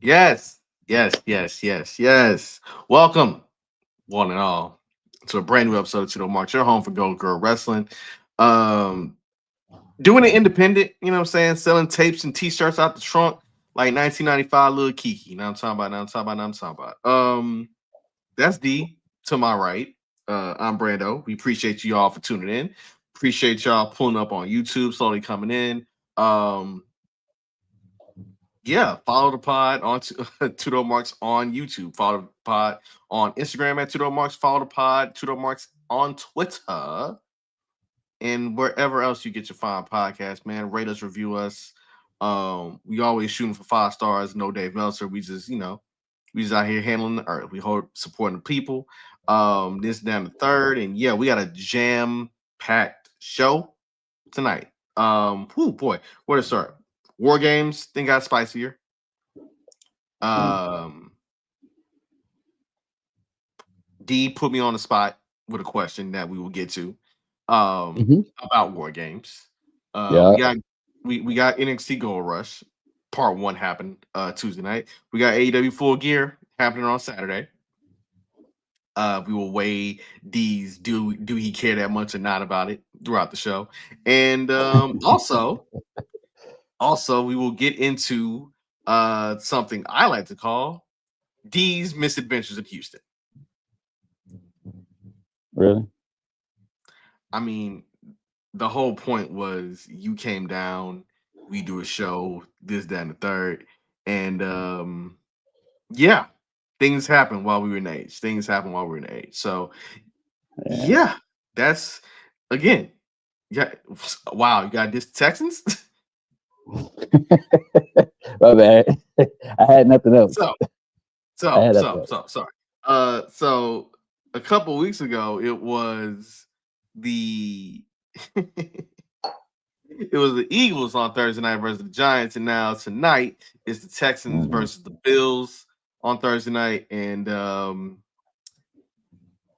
Yes, yes. Welcome, one and all, to a brand new episode of 2DopeMarks, your home for Gold Girl Wrestling. Um, Doing it independent, you know what I'm saying? Selling tapes and t-shirts out the trunk like 1995 little Kiki. Now I'm talking about, that's D to my right. I'm Brando. We appreciate you all for tuning in. Appreciate y'all pulling up on YouTube, slowly coming in. Um, yeah, follow the pod on Tudo Marks on YouTube. Follow the pod on Instagram at Tudo Marks. Follow the pod Tudo Marks on Twitter and wherever else you get your fine podcast. Man, rate us, review us. We always shooting for 5 stars. No Dave Meltzer. We just out here handling the earth. We hold supporting the people. This down the third, and yeah, we got a jam packed show tonight. Whoo boy, where to start? War games then got spicier. Um, D put me on the spot with a question that we will get to Hmm. about war games. Yeah. We got NXT Gold Rush part one happened Tuesday night. We got AEW Full Gear happening on Saturday. We will weigh D's do he care that much or not about it throughout the show, and also we will get into something I like to call D's misadventures in Houston. Really? I mean, the whole point was you came down, we do a show, this, that, and the third. And yeah, things happen while we were in age. Things happen while we were in age. So Yeah. yeah, that's again, yeah. Wow, you got this Texans. My bad. I had nothing else. so I so had nothing so else. so sorry. So a couple weeks ago, it was the it was the Eagles on Thursday night versus the Giants, and now tonight is the Texans Mhm. versus the Bills on Thursday night. And I'm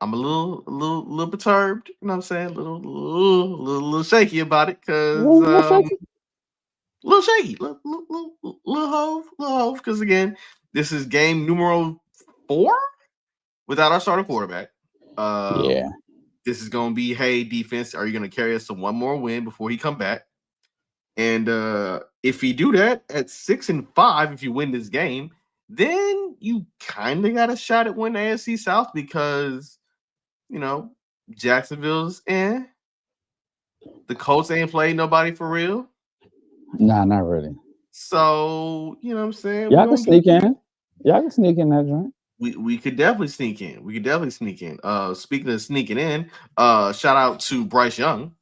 a little perturbed. You know what I'm saying? A little shaky about it because What's shaky? a little shaky, little hove. Because again, this is game numero 4 without our starting quarterback. Yeah. Um, this is going to be, hey, defense, are you going to carry us to one more win before he come back? And if you do that at 6-5, if you win this game, then you kind of got a shot at winning AFC South because you know Jacksonville's the Colts ain't played nobody for real. Nah, not really. So you know what I'm saying we're Y'all can gonna get sneak in. Y'all can sneak in that joint. we could definitely sneak in. We could definitely sneak in. Speaking of sneaking in, shout out to Bryce Young,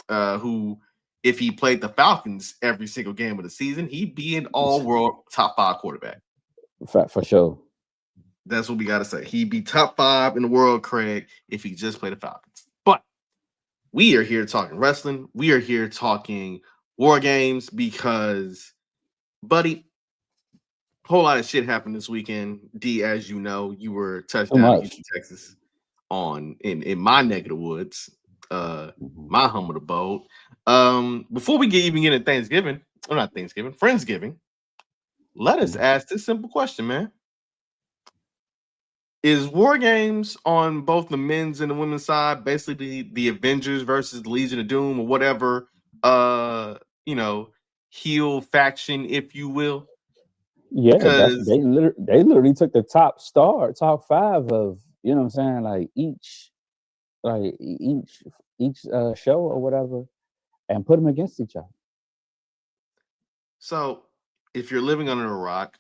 who if he played the Falcons every single game of the season, he'd be an all-world top 5 quarterback. For sure. That's what we got to say. He'd be top 5 in the world, Craig, if he just played the Falcons. But we are here talking wrestling. We are here talking war games because, buddy, whole lot of shit happened this weekend. D, as you know, you were touched Too down in much. Houston, Texas, on in my neck of the woods, Mhm. my home of the boat. Before we even get into Thanksgiving, or not Thanksgiving, Friendsgiving, let us ask this simple question, man. Is War Games on both the men's and the women's side basically the Avengers versus the Legion of Doom or whatever you know heel faction, if you will? Yeah, that's Because they literally took the top five of what I'm saying, like each show or whatever, and put them against each other. so if you're living under a rock,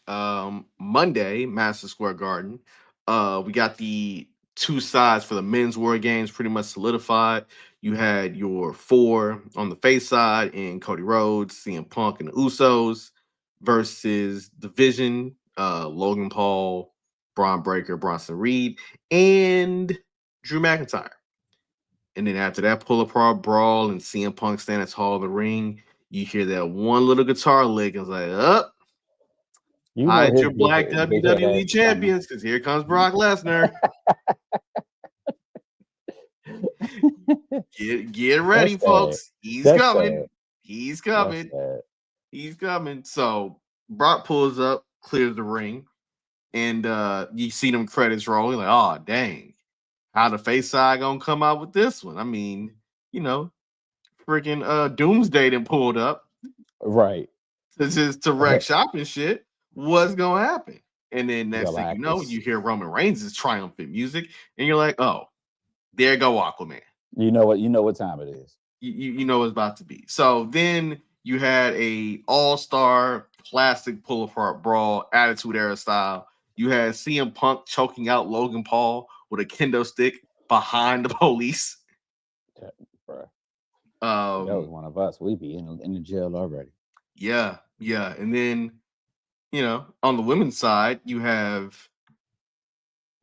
Monday, Madison Square Garden, we got the two sides for the men's War Games pretty much solidified. You had your 4 on the face side in Cody Rhodes, CM Punk, and the Usos versus Division, Logan Paul, Braun Breaker, Bronson Reed, and Drew McIntyre. And then after that pull apart brawl and CM Punk standing tall in the ring, you hear that one little guitar lick and it's like, up, You know hide his your black big head WWE ass is coming. champions because here comes Brock Lesnar. Get ready, That's sad. folks. He's That's coming. sad. He's That's coming. sad. He's coming. So Brock pulls up. clears the ring, and you see them credits roll. You're like, oh dang, how the face side gonna come out with this one? I mean, you know, freaking Doomsday done pulled up Right. to wreck shop and shit. What's gonna happen? And then next thing you know, Galactus. you hear Roman Reigns' triumphant music, and you're like, oh, there go Aquaman. You know what time it is. You know it's about to be. So then you had a all-star classic pull apart brawl, Attitude Era style. You had CM Punk choking out Logan Paul with a kendo stick behind the police. Yeah, bro. That was one of us. We'd be in the jail already. Yeah. And then, you know, on the women's side, you have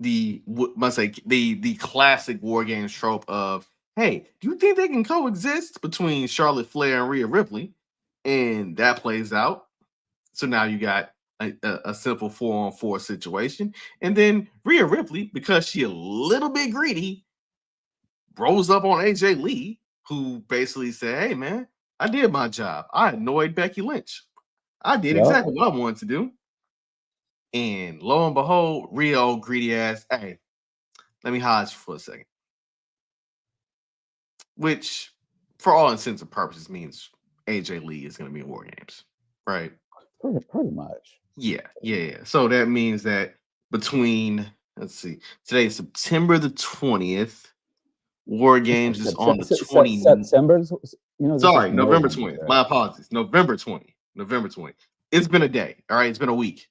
the classic WarGames trope of, hey, do you think they can coexist between Charlotte Flair and Rhea Ripley? And that plays out. So now you got a simple 4-on-4 situation. And then Rhea Ripley, because she a little bit greedy, rolls up on AJ Lee, who basically said, hey, man, I did my job. I annoyed Becky Lynch. I did exactly what I wanted to do. And lo and behold, Rhea, old greedy ass, hey, let me hide you for a second. Which, for all intents and purposes, means AJ Lee is going to be in WarGames, right? Pretty much. Yeah. So that means that between, let's see, today is September the 20th. WarGames is on the 20th. September. You know, sorry, November 20th. Right? My apologies. November 20th. November 20th. It's been a day. All right, it's been a week.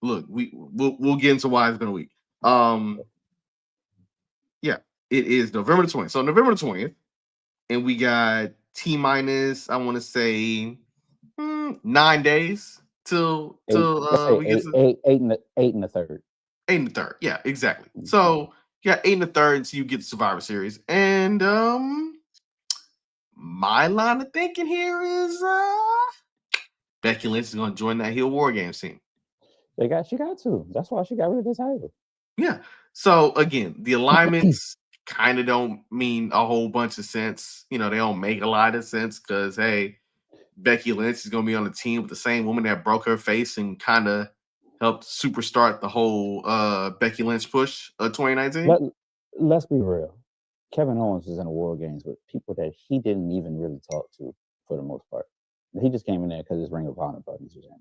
We'll get into why it's been a week. Yeah, it is November 20th. So November 20th, and we got T-minus, I want to say 9 days till we get eight and the third. 8 and the third. Yeah, exactly. So you got 8 and the third until you get the Survivor Series. And my line of thinking here is Becky Lynch is gonna join that heel WarGames team. She got to. That's why she got rid of the title. Yeah. So again, the alignments kind of don't mean a whole bunch of sense. You know, they don't make a lot of sense because hey, Becky Lynch is gonna be on the team with the same woman that broke her face and kind of helped superstart the whole Becky Lynch push of 2019. Let's be real. Kevin Owens was in a WarGames with people that he didn't even really talk to for the most part. He just came in there because his Ring of Honor buddies was in.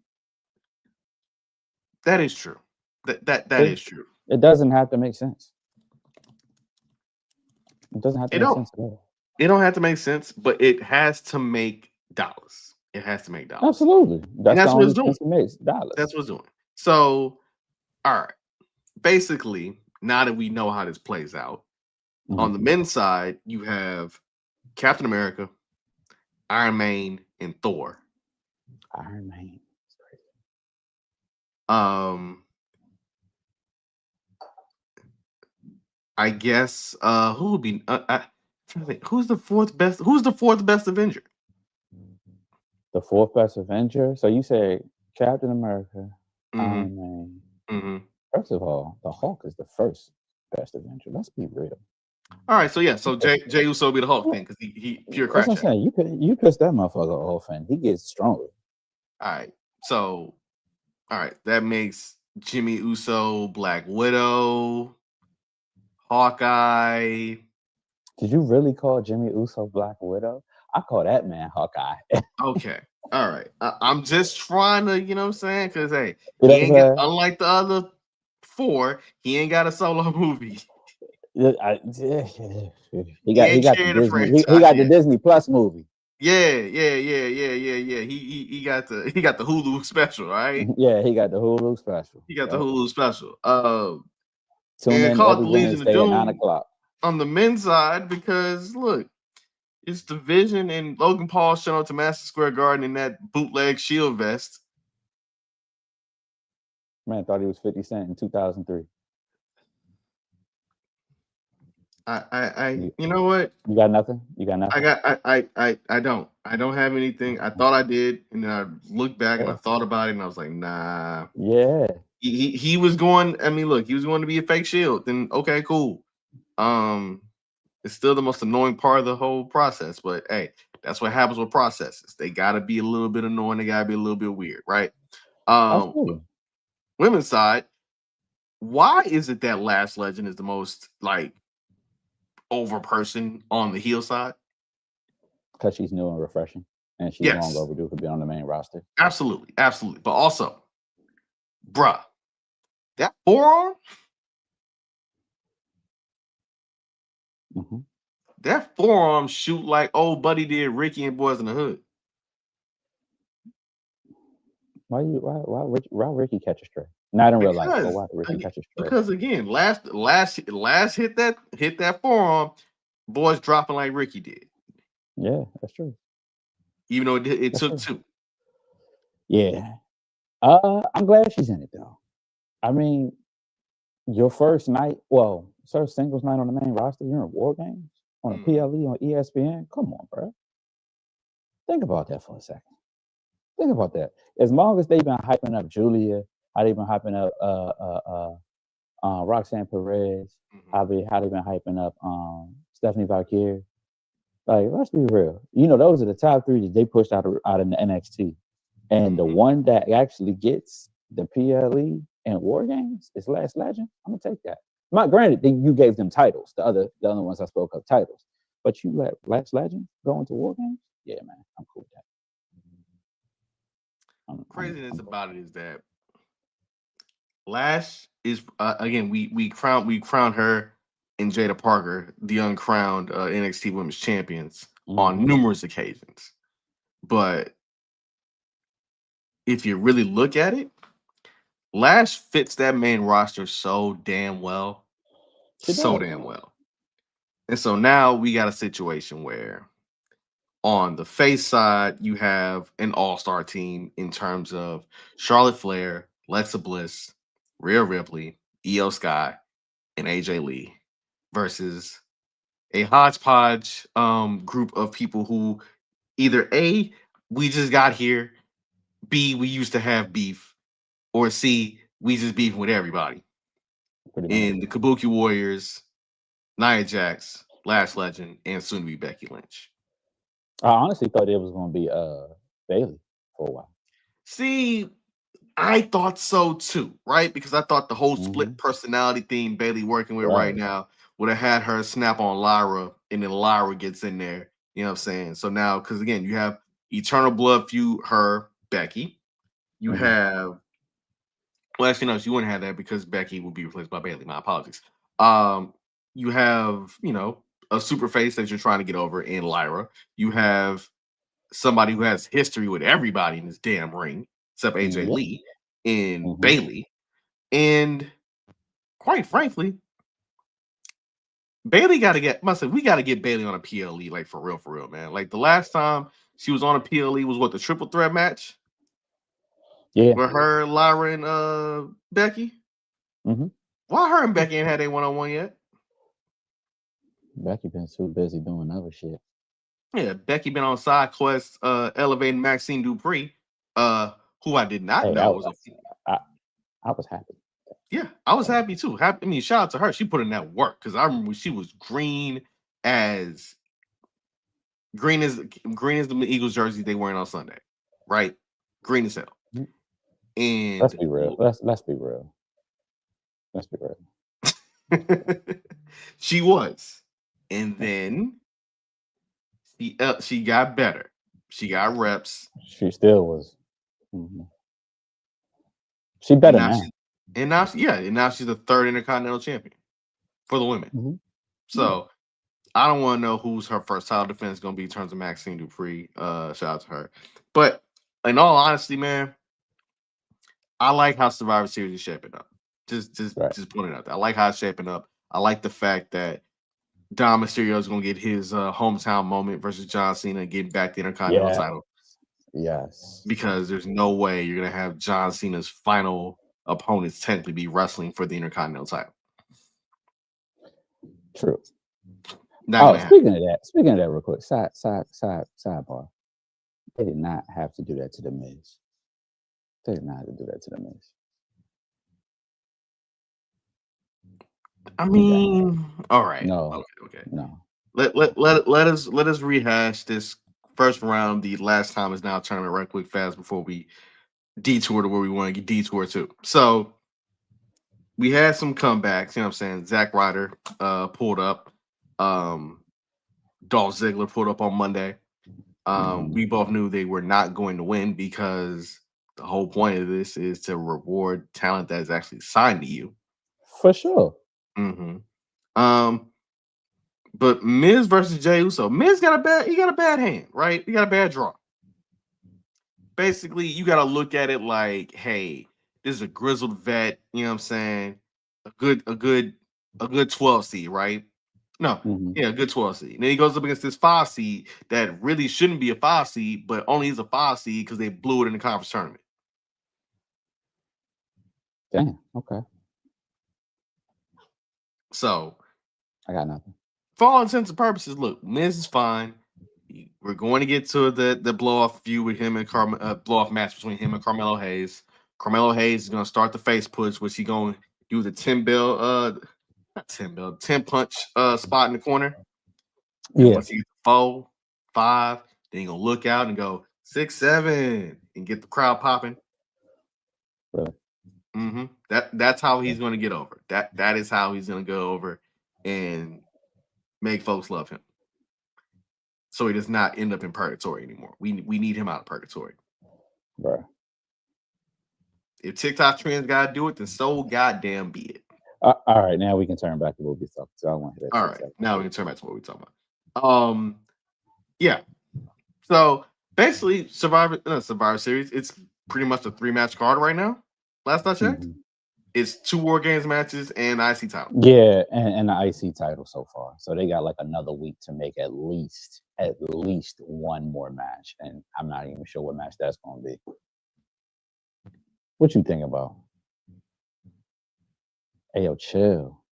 That is true. That is true. It doesn't have to make sense. It doesn't have to make sense at all. It don't have to make sense, but it has to make dollars. It has to make dollars. Absolutely. That's what it's doing. It makes dollars. That's what it's doing. So, all right. Basically, now that we know how this plays out, on the men's side, you have Captain America, Iron Man, and Thor. Iron Man. I guess who would be who's the fourth best Avenger? The fourth best Avenger? So you say Captain America, Iron Man. First of all, the Hulk is the first best Avenger. Let's be real. All right, so yeah, so Jey Uso be the Hulk thing because he pure crash. That's what I'm saying. You piss that motherfucker off and he gets stronger. All right, so that makes Jimmy Uso Black Widow, Hawkeye. Did you really call Jimmy Uso Black Widow? I call that man Hawkeye. Okay, all right. I'm just trying to, you know what I'm saying? Because hey, unlike the other 4, he ain't got a solo movie. He got the Disney Plus movie. Yeah. He got the Hulu special, right? Yeah, he got the Hulu special. The Hulu special. Tune in every Wednesday at 9 o'clock. On the men's side, because look, it's the Vision and Logan Paul showing up to Madison Square Garden in that bootleg Shield vest. Man, thought he was 50 Cent in 2003. You know what? You got nothing? I don't have anything. I thought I did, and then I looked back and I thought about it, and I was like, nah. Yeah. He was going. I mean, look, he was going to be a fake Shield. Then okay, cool. It's still the most annoying part of the whole process, but hey, that's what happens with processes. They gotta be a little bit annoying. They gotta be a little bit weird, right? Women's side, why is it that Lash Legend is the most like over person on the heel side? Because she's new and refreshing, and she's long overdue for being on the main roster. Absolutely, absolutely. But also, bruh, that forearm, that forearm shoot like old buddy did Ricky and Boys in the Hood. Why Ricky catch a stray? Not in real life. But why Ricky catch a stray? Because again, last hit that forearm, boys dropping like Ricky did. Yeah, that's true. Even though it took two. Yeah. I'm glad she's in it though. I mean, your first night, first singles night on the main roster, you're in WarGames on a PLE on ESPN. Come on, bro. Think about that for a second. Think about that. As long as they've been hyping up Julia, how they've been hyping up Roxanne Perez, how they've been hyping up Stephanie Valkyrie. Like, let's be real. You know, those are the top three that they pushed out in the NXT. And the one that actually gets the PLE and WarGames is Last Legend. I'm gonna take that. Not granted, you gave them titles. The other ones I spoke of titles, but you let Last Legend go into WarGames. Yeah, man, I'm cool with that. Craziness about it is that Lash is again we crowned her and Jada Parker the uncrowned NXT Women's Champions on numerous occasions, but if you really look at it, Lash fits that main roster so damn well. Damn well. And so now we got a situation where on the face side, you have an all-star team in terms of Charlotte Flair, Lexa Bliss, Rhea Ripley, Io Sky, and AJ Lee versus a hodgepodge group of people who either A, we just got here, B, we used to have beef, or C, we just beefing with everybody. In the Kabuki Warriors, Nia Jax, Lash Legend, and soon to be Becky Lynch. I honestly thought it was going to be Bayley for a while. See, I thought so too, right? Because I thought the whole split personality thing Bayley working with right now would have had her snap on Lyra, and then Lyra gets in there. You know what I'm saying? So now, because again, you have Eternal Blood feud, her, Becky. You have, well, actually, no, she wouldn't have that because Becky would be replaced by Bayley. My apologies. You have, a super face that you're trying to get over in Lyra. You have somebody who has history with everybody in this damn ring, except AJ Lee and Bayley. And quite frankly, Bayley got to we got to get Bayley on a PLE, like for real, man. Like the last time she was on a PLE was what, the triple threat match? Yeah. With her, Lyra, and Becky? Why her and Becky ain't had a one-on-one yet? Becky been too busy doing other shit. Yeah, Becky been on side quests, elevating Maxine Dupree, who I did not know was I was happy. Yeah, I was happy too. I mean, shout out to her. She put in that work because I remember she was green as the Eagles jersey they wearing on Sunday, right? Green as hell. And let's be real. Let's be real. Let's be real. She was, and then she got better. She got reps. She still was. She better now. And now she's the third Intercontinental Champion for the women. So I don't want to know who's her first title defense going to be in terms of Maxine Dupree. Shout out to her. But in all honesty, man, I like how Survivor Series is shaping up. Just pointing out that I like how it's shaping up. I like the fact that Dom Mysterio is going to get his hometown moment versus John Cena, getting back the Intercontinental title. Yes. Because there's no way you're going to have John Cena's final opponents technically be wrestling for the Intercontinental title. True. Speaking of that, real quick, sidebar. They did not have to do that to the Miz. They did not have to do that to the Miz. I mean, all right. No. Okay. No. Let us rehash this first round. The last time is now tournament right quick fast before we detour to where we want to get detour to. So we had some comebacks, you know what I'm saying? Zack Ryder pulled up. Dolph Ziggler pulled up on Monday. We both knew they were not going to win because the whole point of this is to reward talent that is actually signed to you. For sure. Mm-hmm. But Miz versus Jey Uso. Miz got a bad hand, right? He got a bad draw. Basically, you got to look at it like, hey, this is a grizzled vet. You know what I'm saying? A good 12 seed, right? No, yeah, a good 12 seed. And then he goes up against this 5 seed that really shouldn't be a 5 seed, but only is a 5 seed because they blew it in the conference tournament. Damn. Okay. So I got nothing. For all intents and purposes, look, Miz is fine. We're going to get to the blow off feud with him and blow off match between him and Carmelo Hayes. Carmelo Hayes is going to start the face push, which he's going to do the 10 punch spot in the corner. And once he gets 4, 5, then he's going to look out and go 6, 7 and get the crowd popping. Really? Mm-hmm. That's how he's going to get over. That is how he's going to go over and make folks love him. So he does not end up in purgatory anymore. We need him out of purgatory. Bro. If TikTok trends gotta do it, then so goddamn be it. All right, now we can turn back to what we talked. So I want to hear that. All right, now we can turn back to what we're talking about. Yeah. So basically, Survivor Series, it's pretty much a 3-match card right now. Last I checked, it's 2 WarGames matches and IC title. Yeah, and the IC title so far. So they got like another week to make at least one more match, and I'm not even sure what match that's going to be. What you think about? Hey, yo, chill.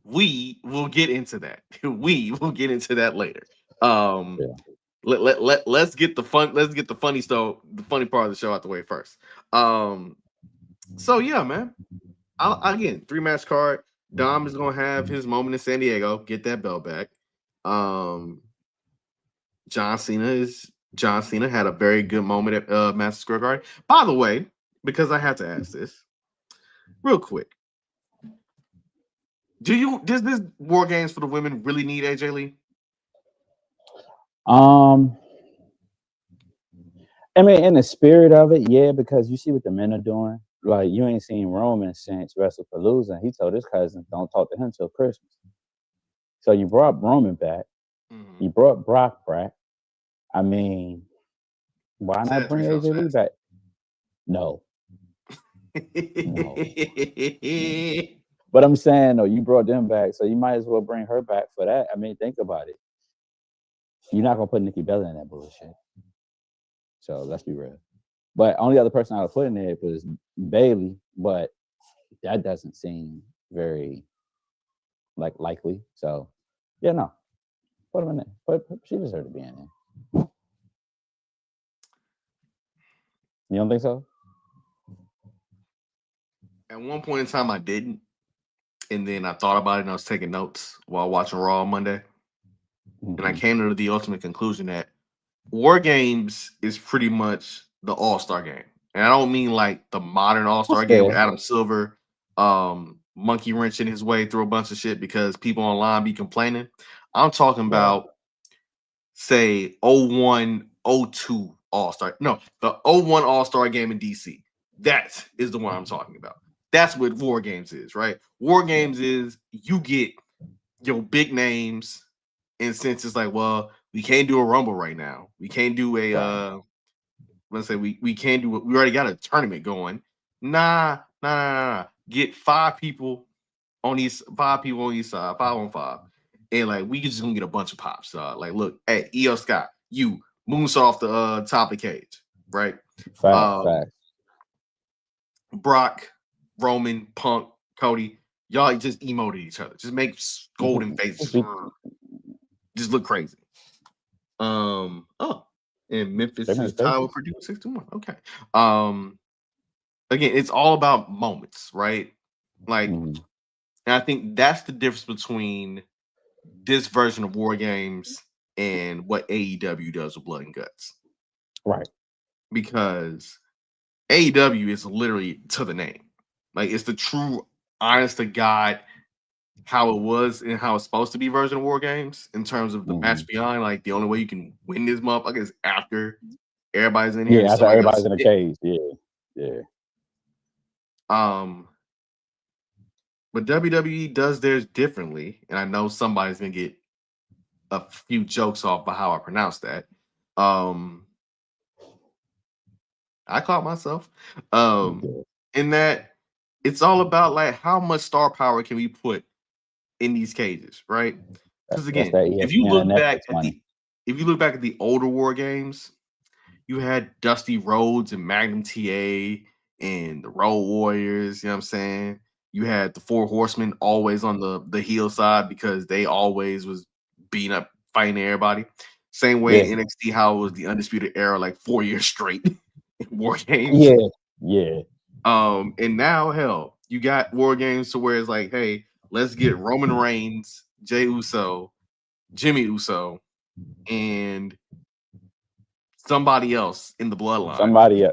We will get into that. We will get into that later. Let's get the fun. Let's get the funny stuff, the funny part of the show out the way first. So yeah, man. Again, 3-match card. Dom is gonna have his moment in San Diego, get that belt back. John Cena had a very good moment at Madison Square Garden. By the way, because I have to ask this real quick. Does this WarGames for the women really need AJ Lee? I mean, in the spirit of it, yeah, because you see what the men are doing. Like, you ain't seen Roman since WrestlePalooza. He told his cousin, don't talk to him till Christmas. So you brought Roman back. Mm-hmm. You brought Brock back. I mean, why not bring AJ Lee back? No. But I'm saying, though, you brought them back, so you might as well bring her back for that. I mean, think about it. You're not going to put Nikki Bella in that bullshit. So let's be real. But only other person I would put in there was Bailey, but that doesn't seem very likely. So yeah, no. Put him in there. But she deserved to be in there. You don't think so? At one point in time I didn't. And then I thought about it and I was taking notes while watching Raw on Monday. Mm-hmm. And I came to the ultimate conclusion that WarGames is pretty much the all-star game. And I don't mean like the modern all-star game with Adam Silver monkey wrenching his way through a bunch of shit because people online be complaining. I'm talking about, say, 01, 02 all-star. No, the 01 all-star game in DC. That is the one I'm talking about. That's what WarGames is, right? WarGames is you get your big names, and since it's like, well, we can't do a Rumble right now. We can't do a let's say we can't do we already got a tournament going. Nah. Get 5 people on each side, 5 on 5. And like we just gonna get a bunch of pops. Like, look, hey, EO Scott, you moonsault off the top of the cage, right? Fact. Brock, Roman, Punk, Cody, y'all just emoted each other. Just make golden faces. Just look crazy. And Memphis is tied for 61. Okay. Again, it's all about moments, right? Like, and I think that's the difference between this version of WarGames and what AEW does with Blood and Guts. Right. Because AEW is literally to the name. Like it's the true, honest to God, how it was and how it's supposed to be version of War Games in terms of the match behind. Like the only way you can win this motherfucker is after everybody's in here and after somebody everybody's else. in a cage. Yeah. But WWE does theirs differently, and I know somebody's gonna get a few jokes off by how I pronounce that. I caught myself. In that it's all about like how much star power can we put in these cages, right? Because That's again, that if you ESPN look and back Netflix at money. the older War Games, you had Dusty Rhodes and Magnum TA and the Road Warriors. You know what I'm saying? You had the Four Horsemen always on the heel side because they always was beating up, fighting everybody. Same way in NXT, how it was the Undisputed Era like 4 years straight in War Games. Yeah. And now, hell, you got War Games to where it's like, hey, let's get Roman Reigns, Jey Uso, Jimmy Uso, and somebody else in the bloodline. Somebody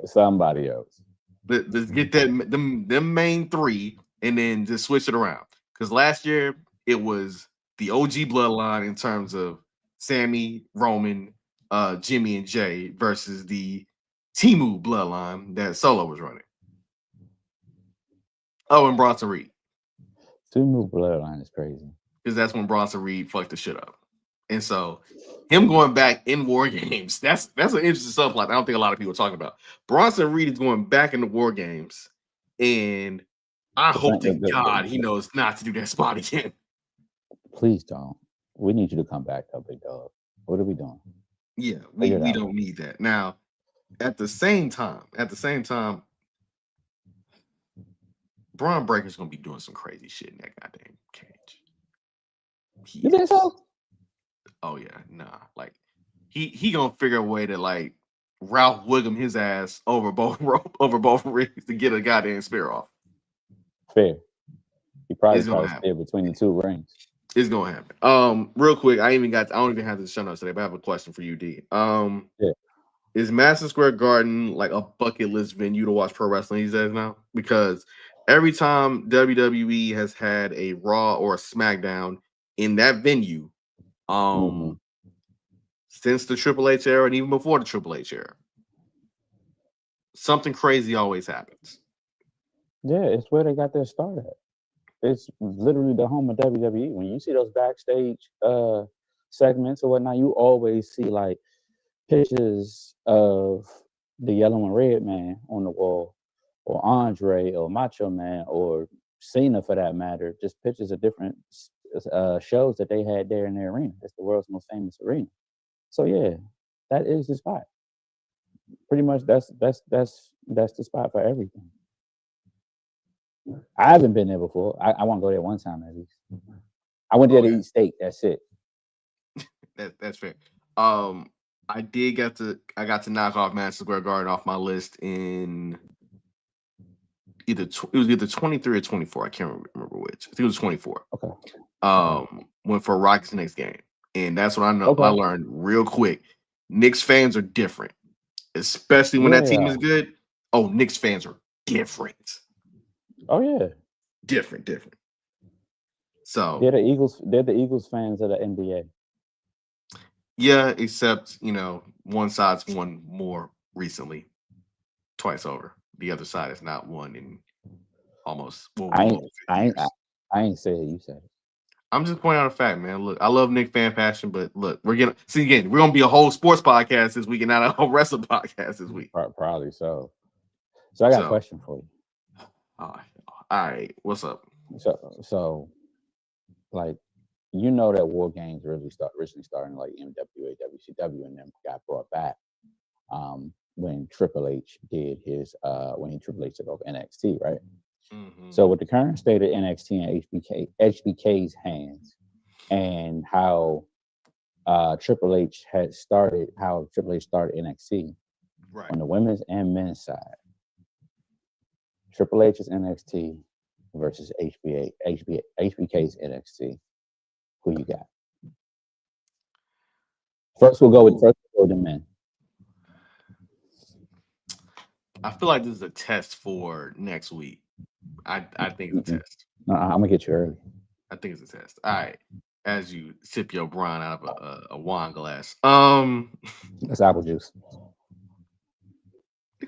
else. Let's get them main three and then just switch it around. Because last year it was the OG bloodline in terms of Sammy, Roman, Jimmy, and Jay versus the Timu bloodline that Solo was running. Oh, and Bronson Reed. Timu bloodline is crazy. Because that's when Bronson Reed fucked the shit up. And so him going back in War Games, that's an interesting subplot I don't think a lot of people are talking about. Bronson Reed is going back into War Games, and I hope to God he knows not to do that spot again. Please don't. We need you to come back, though, big dog. What are we doing? Yeah, we don't need that. Now, at the same time, Braun Breaker's gonna be doing some crazy shit in that goddamn cage. You think so? Oh yeah, nah. Like he gonna figure a way to like Ralph Wiggum his ass over both rings to get a goddamn spear off. Fair. He probably tries to stay between the two rings. It's gonna happen. Real quick, I don't even have the show notes today, but I have a question for you, D. Is Madison Square Garden like a bucket list venue to watch pro wrestling these days now? Because every time WWE has had a Raw or a SmackDown in that venue, since the Triple H era and even before the Triple H era, something crazy always happens. Yeah, it's where they got their start at. It's literally the home of WWE. When you see those backstage segments or whatnot, you always see like pictures of the yellow and red man on the wall, or Andre, or Macho Man, or Cena for that matter. Just pictures of different shows that they had there in their arena. It's the world's most famous arena. So yeah, that is the spot. Pretty much, that's the spot for everything. I haven't been there before. I want to go there one time at least. I went there to eat steak. That's it. That's fair. I got to knock off Madison Square Garden off my list in it was either 23 or 24. I can't remember which. I think it was 24. Okay. Went for Rockets next game, and that's what I know. I learned real quick. Knicks fans are different, especially when that team is good. Oh, Knicks fans are different. Oh yeah, different. So they're the Eagles fans of the NBA. Yeah, except one side's won more recently, twice over. The other side has not won in almost. I ain't said it. You said it. I'm just pointing out a fact, man. Look, I love Nick fan passion, but look, we're gonna be a whole sports podcast this week and not a whole wrestling podcast this week. Probably so. So I got a question for you. All right, what's up? So, like, that War Games originally started like MWA, WCW, and then got brought back when Triple H did his Triple H took over NXT, right? Mm-hmm. So with the current state of NXT and HBK's hands, and how Triple H started NXT, right, on the women's and men's side, Triple H's NXT versus HBK's NXT. Who you got? First we'll go with the men. I feel like this is a test for next week. I think it's a test. No, I'm gonna get you early. I think it's a test. All right. As you sip your brine out of a wine glass. That's apple juice.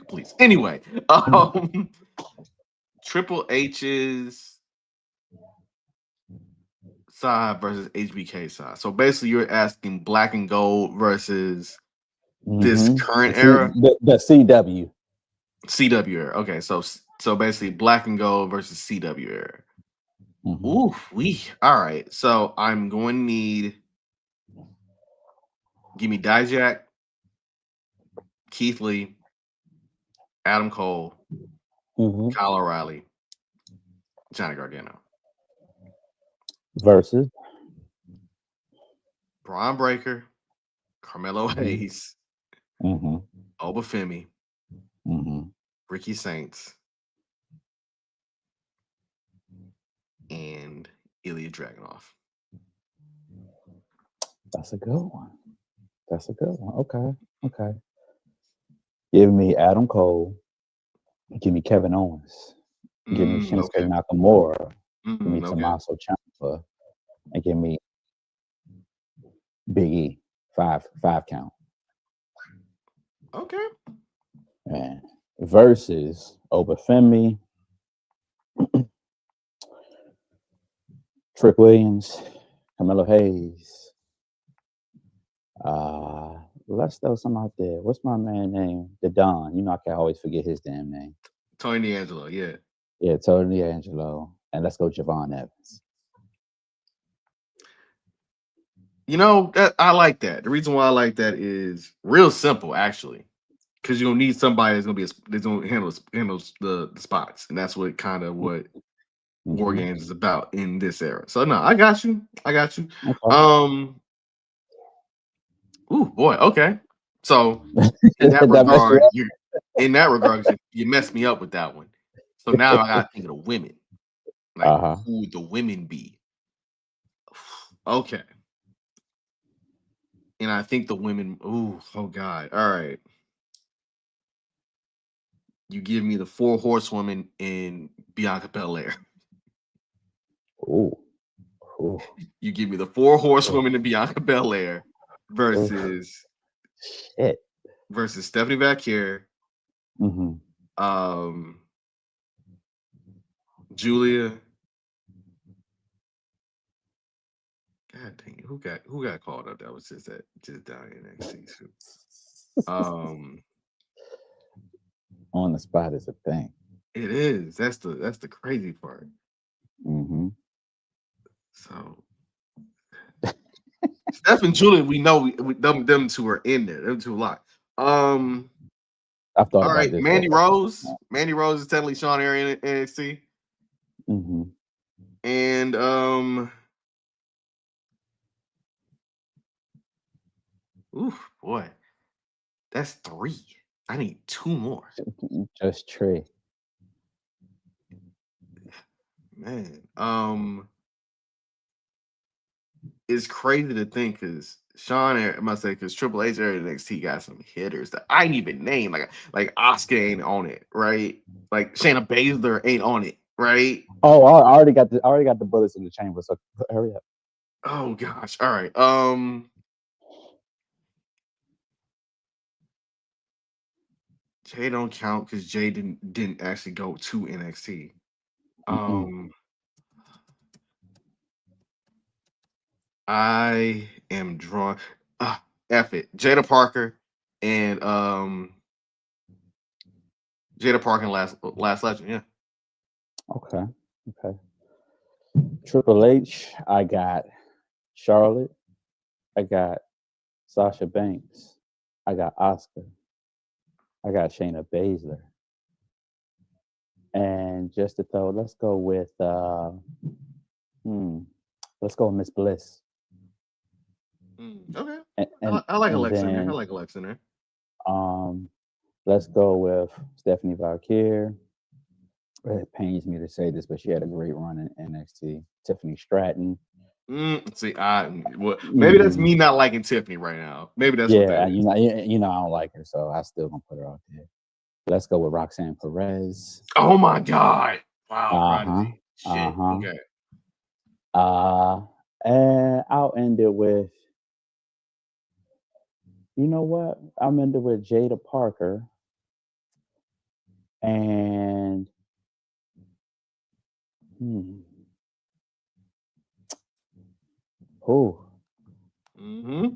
Please. Anyway, Triple H's side versus HBK side. So basically, you're asking Black and Gold versus this current era. The CW. CW era. Okay, so basically, Black and Gold versus CW era. Ooh, all right. So I'm going to need. Give me Dijak, Keith Lee, Adam Cole, Kyle O'Reilly, Johnny Gargano versus Braun Breaker, Carmelo Hayes, Obafemi, Ricky Saints, and Ilya Dragunov. That's a good one. Okay. Give me Adam Cole. Give me Kevin Owens. Give me Shinsuke Nakamura. Give me Tommaso Ciampa. And give me Big E. Five count. Okay. And versus Obafemi, Trick Williams, Carmelo Hayes. Let's throw some out there. What's my man name? The Don. You know I can always forget his damn name. Tony D'Angelo, yeah. Yeah, Tony D'Angelo. And let's go Javon Evans. You know, I like that. The reason why I like that is real simple, actually. Because you're gonna need somebody that's gonna handle the spots. And that's what kind of what WarGames is about in this era. So no, I got you. Okay. Ooh, boy, okay. So in that regard, you messed me up with that one. So now I gotta think of the women. Like who would the women be? Okay. And I think the women, oh God. All right. You give me the 4 horsewomen in Bianca Belair. Ooh. You give me the 4 horsewomen in Bianca Belair versus Stephanie Valkyrie, Julia. God dang it, who got called up? That was just down in NXT too. On the spot is a thing. It is. That's the crazy part. So Steph and Julia, we know them two are in there. Them two a lot. I thought all right, Mandy Rose. Mandy Rose is technically Sean Aaron in NXT. And boy, that's 3. I need 2 more. Just Trey. Man, it's crazy to think because Sean, I must say, because Triple H area NXT got some hitters that I ain't even name. Like Oscar ain't on it, right? Like Shayna Baszler ain't on it, right? Oh, I already got the bullets in the chamber, so hurry up. Oh gosh. All right. Jay don't count because Jay didn't actually go to NXT. I am drawn. F it. Jada Parker and Last Legend. Yeah. Okay. Triple H. I got Charlotte. I got Sasha Banks. I got Asuka. I got Shayna Baszler. And just to throw, let's go with Miss Bliss. Okay. And I like Alexa in there. Let's go with Stephanie Valkyrie. It pains me to say this, but she had a great run in NXT. Tiffany Stratton. See, maybe that's me not liking Tiffany right now. Maybe that's what that is. You know, I don't like her, so I still gonna put her out there. Let's go with Roxanne Perez. Oh my God! Wow, Uh-huh. Prodigy. Shit. Uh-huh. Okay. And I'll end it with, you know what? I'm end it with Jada Parker and who? Mm-hmm.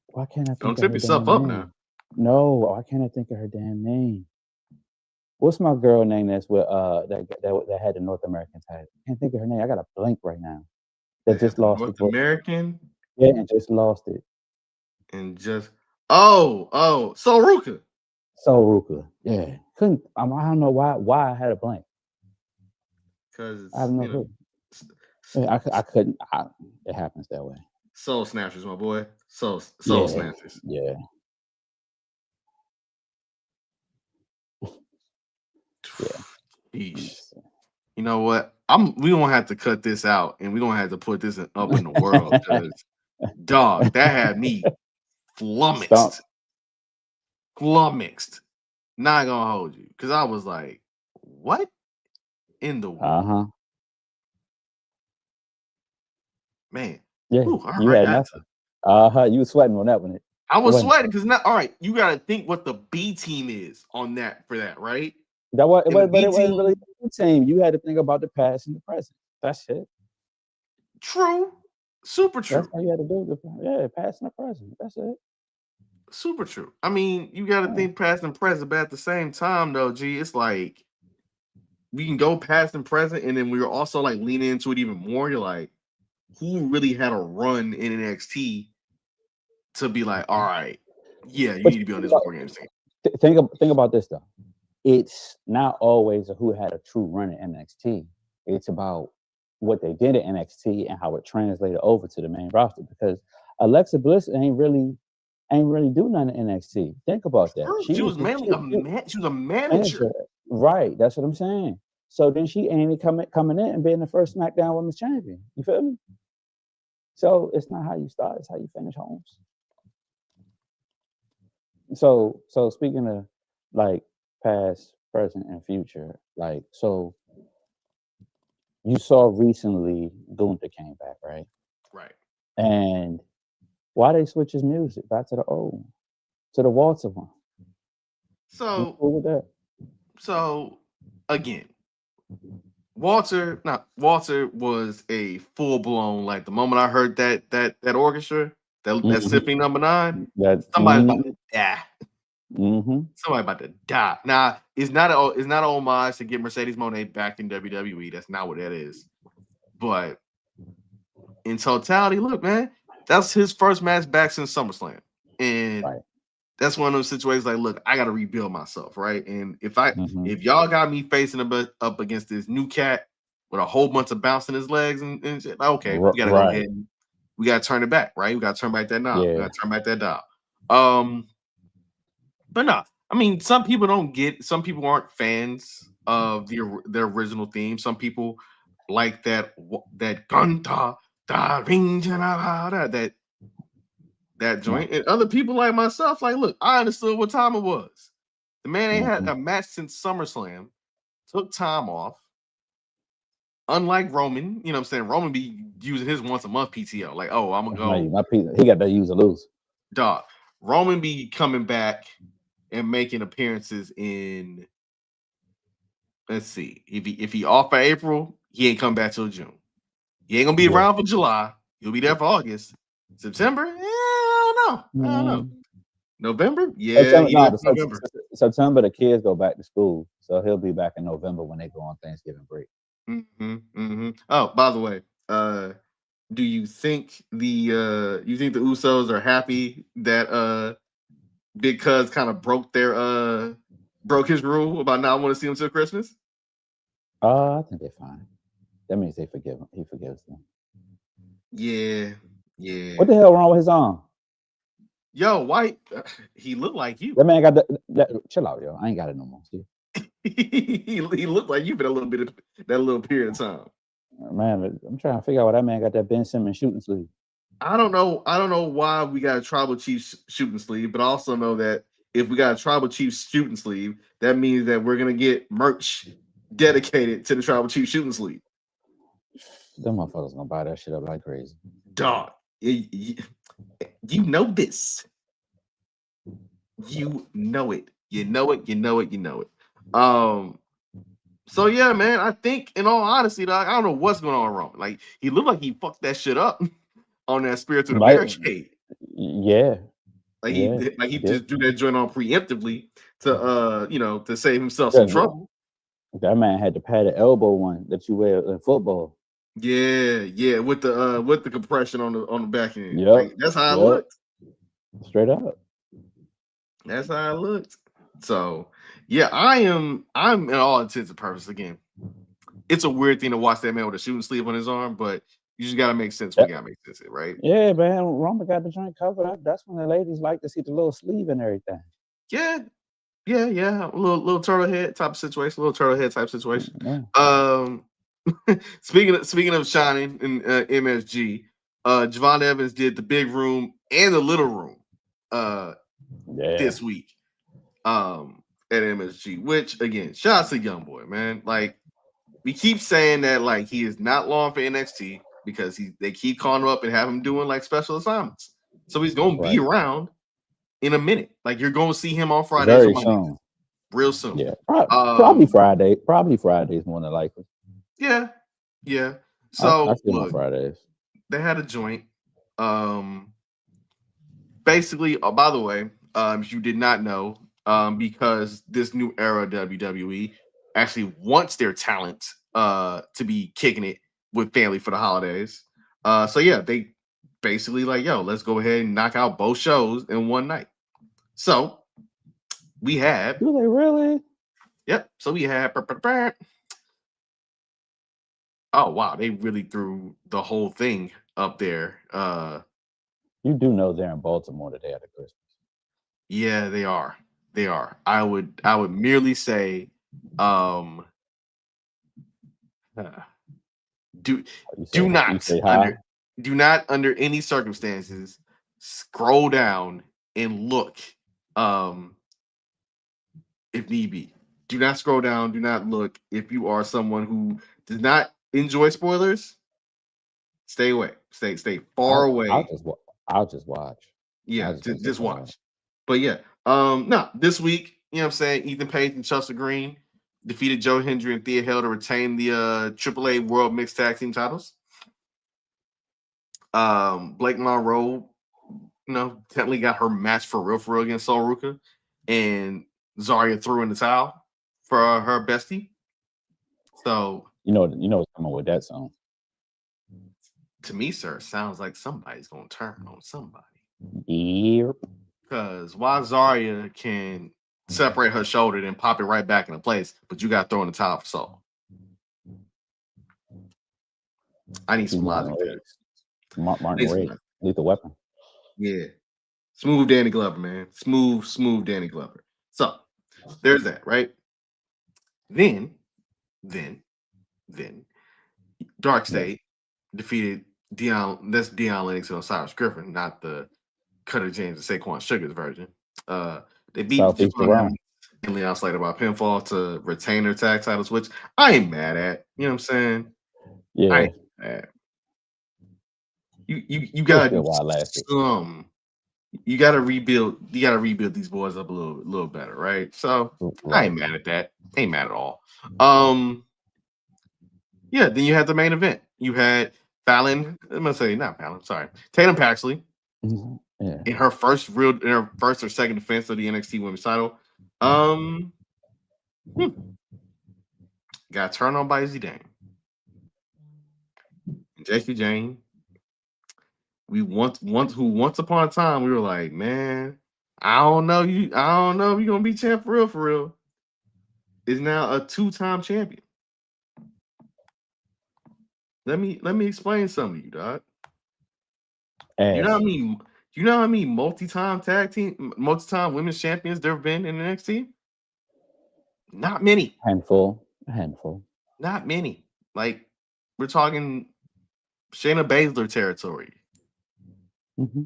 Why can't I Don't think of tip her yourself damn up name? now. No, why can't I think of her damn name? What's my girl name that's with that had the North American title? I can't think of her name. I got a blank right now. That just lost North it. American Yeah, and just lost it. and just so Ruka. So Ruka. Yeah. Couldn't I don't know why I had a blank. Because I have no clue. Yeah, I couldn't. It happens that way. Soul Snatchers, my boy. Soul Yeah. Snatchers. Yeah. Yeah. Yeesh. You know what? We gonna have to cut this out and we're gonna have to put this up in the world because dog, that had me flummoxed. Flummoxed. Not gonna hold you. Cause I was like, what in the world? Man. Yeah. Ooh, You had nothing. You was sweating on that one. I was sweating because all right, you gotta think what the B team is on that for that, right? But it wasn't really the team. You had to think about the past and the present. That's it. True. Super true. That's how you had to do it. Past and the present. That's it. Super true. I mean, you gotta think past and present, but at the same time, though, G, it's like we can go past and present, and then we were also like leaning into it even more. You're like, who really had a run in NXT to be like, all right, yeah, you need to be on this WarGames team. Think about this though. It's not always who had a true run at NXT. It's about what they did at NXT and how it translated over to the main roster. Because Alexa Bliss ain't really do nothing in NXT. Think about that. She was mainly she was a manager. Right. That's what I'm saying. So then she ain't coming in and being the first SmackDown Women's Champion. You feel me? So it's not how you start, it's how you finish, Holmes. So speaking of like past, present, and future, like, so you saw recently Gunther came back, right? Right. And why they switch his music back to the old, to the Walter one? So cool with that? So again, Walter was a full blown, like the moment I heard that orchestra, that symphony number 9, somebody's about to die. Somebody about to die. Now, it's not an homage to get Mercedes Moné back in WWE. That's not what that is. But in totality, look, man, that's his first match back since SummerSlam. And that's one of those situations like, look, I got to rebuild myself, right? And if y'all got me facing up against this new cat with a whole bunch of bouncing his legs and shit, okay, we got to go ahead and we got to turn it back, right? We got to turn back that knob. We got to turn back that dial. But no, I mean, some people aren't fans of their original theme. Some people like that Gunta da ring that joint, and other people like myself, like, look, I understood what time it was. The man ain't had a match since SummerSlam, took time off. Unlike Roman, you know what I'm saying? Roman be using his once a month PTO. Like, oh, I'm gonna go. He got to use or lose. Dog. Roman be coming back and making appearances in. Let's see. If he off for April, he ain't come back till June. He ain't gonna be around for July. He'll be there for August. September? I don't know. November? Yeah, November. September, the kids go back to school, so he'll be back in November when they go on Thanksgiving break. Oh, by the way, do you think the Usos are happy that Big Cuz kind of broke his rule about not wanting to see him till Christmas? I think they're fine. That means they forgive him. He forgives them. Yeah. What the hell wrong with his arm? Yo, White, he looked like you. That man got that. Chill out, yo. I ain't got it no more. See? he looked like you for a little bit of that little period of time. Man, I'm trying to figure out why that man got that Ben Simmons shooting sleeve. I don't know why we got a Tribal Chief shooting sleeve, but I also know that if we got a Tribal Chief shooting sleeve, that means that we're gonna get merch dedicated to the Tribal Chief shooting sleeve. Them motherfuckers gonna buy that shit up like crazy. Dog, you know this. You know it. You know it. You know it. You know it. So yeah, man. I think, in all honesty, dog, I don't know what's going on wrong. Like, he looked like he fucked that shit up on that Spirit to the Barricade. Yeah. Like he just do that joint on preemptively to to save himself some trouble. That man had the padded elbow one that you wear in football. Yeah, with the compression on the back end. Yep. Like, that's how it looked. Straight up. That's how it looked. So yeah, I'm in all intents and purposes, again, it's a weird thing to watch that man with a shooting sleeve on his arm, but you just gotta make sense. We gotta make sense of it, right? Yeah, man. Roman got the joint covered. That's when the ladies like to see the little sleeve and everything. Yeah. A little turtle head type of situation, Speaking of shining in MSG, Javon Evans did the big room and the little room this week at MSG, which, again, shout out to Young Boy, man. Like, we keep saying that, like, he is not long for NXT because they keep calling him up and have him doing like special assignments. So he's gonna be around in a minute. Like, you're gonna see him on Fridays or Mondays. Real soon. Yeah. Probably Friday. Probably Fridays more than likely. Yeah. So I see him on Fridays. They had a joint. Basically, by the way, if you did not know, because this new era of WWE actually wants their talent to be kicking it with family for the holidays. So yeah, they basically like, yo, let's go ahead and knock out both shows in one night. So we had. Do they really? Yep. So we had. Oh wow, they really threw the whole thing up there. You do know they're in Baltimore the day after Christmas. Yeah, they are. They are. I would merely say, do not under any circumstances scroll down and look. If need be, do not scroll down. Do not look. If you are someone who does not enjoy spoilers, stay away. Stay far away. I'll just watch. Yeah, just watch. But yeah, no, this week, you know what I'm saying, Ethan Page and Chelsea Green defeated Joe Hendry and Thea Hale to retain the AAA World Mixed Tag Team titles. Blake Monroe, technically got her match for real against Sol Ruka, and Zarya threw in the towel for her bestie. So you know what's coming with that song. To me, sir, sounds like somebody's gonna turn on somebody. Yep. Because why Zarya can separate her shoulder and pop it right back into place, but you got to throw in the towel for Sol. I need some logic there. Martin Ray, Lethal Weapon. Yeah. Smooth Danny Glover, man. Smooth Danny Glover. So there's that, right? Then Dark State defeated Deion Lennox and Osiris Griffin, not the Cutter James and Saquon Sugars version. They beat Javon and Leon Slater by pinfall to retain their tag titles, which I ain't mad at. You know what I'm saying? Yeah. I ain't mad. You gotta do some. You gotta rebuild. You gotta rebuild these boys up a little better, right? So I ain't mad at that. Ain't mad at all. Yeah. Then you had the main event. You had Fallon. I'm gonna say not Fallon. Sorry, Tatum Paxley. Yeah. In her first or second defense of the NXT Women's title, got turned on by Zidane. JC Jane. Once upon a time we were like, man, I don't know if you're gonna be champ for real. Is now a 2-time champion. Let me explain something to you, dog. You know what I mean? You know how many multi-time women's champions there have been in NXT? Not many. Handful. Not many. Like, we're talking Shayna Baszler territory. Mm-hmm.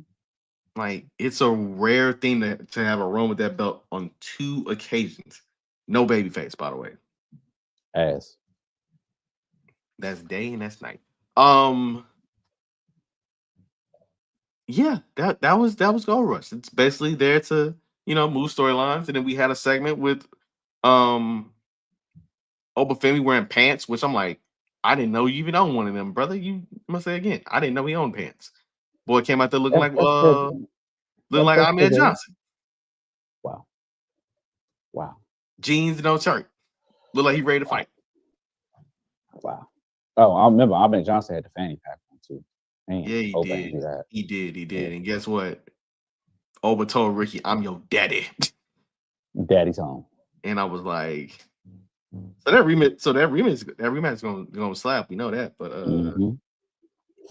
Like, it's a rare thing to have a run with that belt on 2 occasions. No babyface, by the way. Ass. That's day and that's night. Um, yeah, that was Gold Rush. It's basically there to move storylines, and then we had a segment with um Obafemi wearing pants, which I'm like, I didn't know you even owned one of them, brother. You must say again, I didn't know he owned pants. Boy came out there looking like That's pretty. looking like That's Ahmed pretty. Johnson. Wow. Wow. Jeans and no shirt. Look like he ready to fight. Wow. Oh, I remember Ahmed Johnson had the fanny pack on too. Man, Yeah, he Oba ain't did. do that. He did. He did. Yeah. And guess what? Oba told Ricky, "I'm your daddy," Daddy's home. and I was like, that rematch is gonna slap. We know that, but Mhm.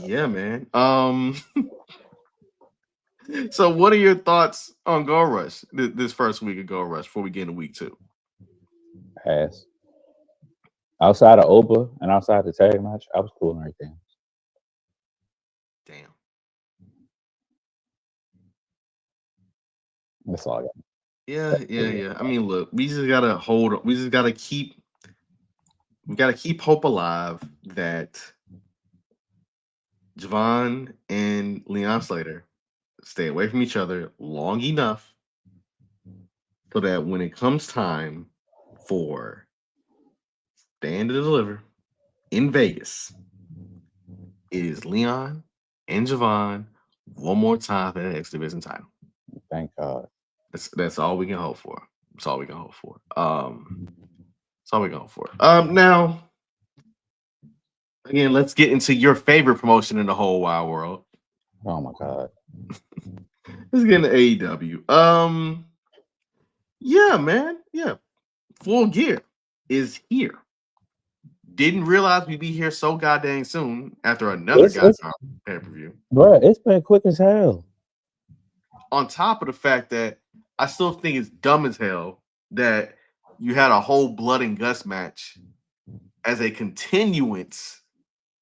yeah, man. So what are your thoughts on Gold Rush this first week of Gold Rush before we get into week 2? Ass. Outside of Oba and outside the tag match, I was cool and everything. Damn. That's all I got. Yeah. I mean, look, we just gotta hold. We just gotta keep. We gotta keep hope alive that Javon and Leon Slater stay away from each other long enough so that when it comes time for Stand to Deliver in Vegas, it is Leon and Javon one more time for that X Division title. Thank God. That's all we can hope for. That's all we can hope for. That's all we can hope for. Now again, let's get into your favorite promotion in the whole wide world. Oh my God. Let's get into AEW. Yeah, man. Yeah. Full Gear is here. Didn't realize we'd be here so goddamn soon after another It's goddamn pay-per-view. bro, it's been quick as hell. On top of the fact that I still think it's dumb as hell that you had a whole blood and guts match as a continuance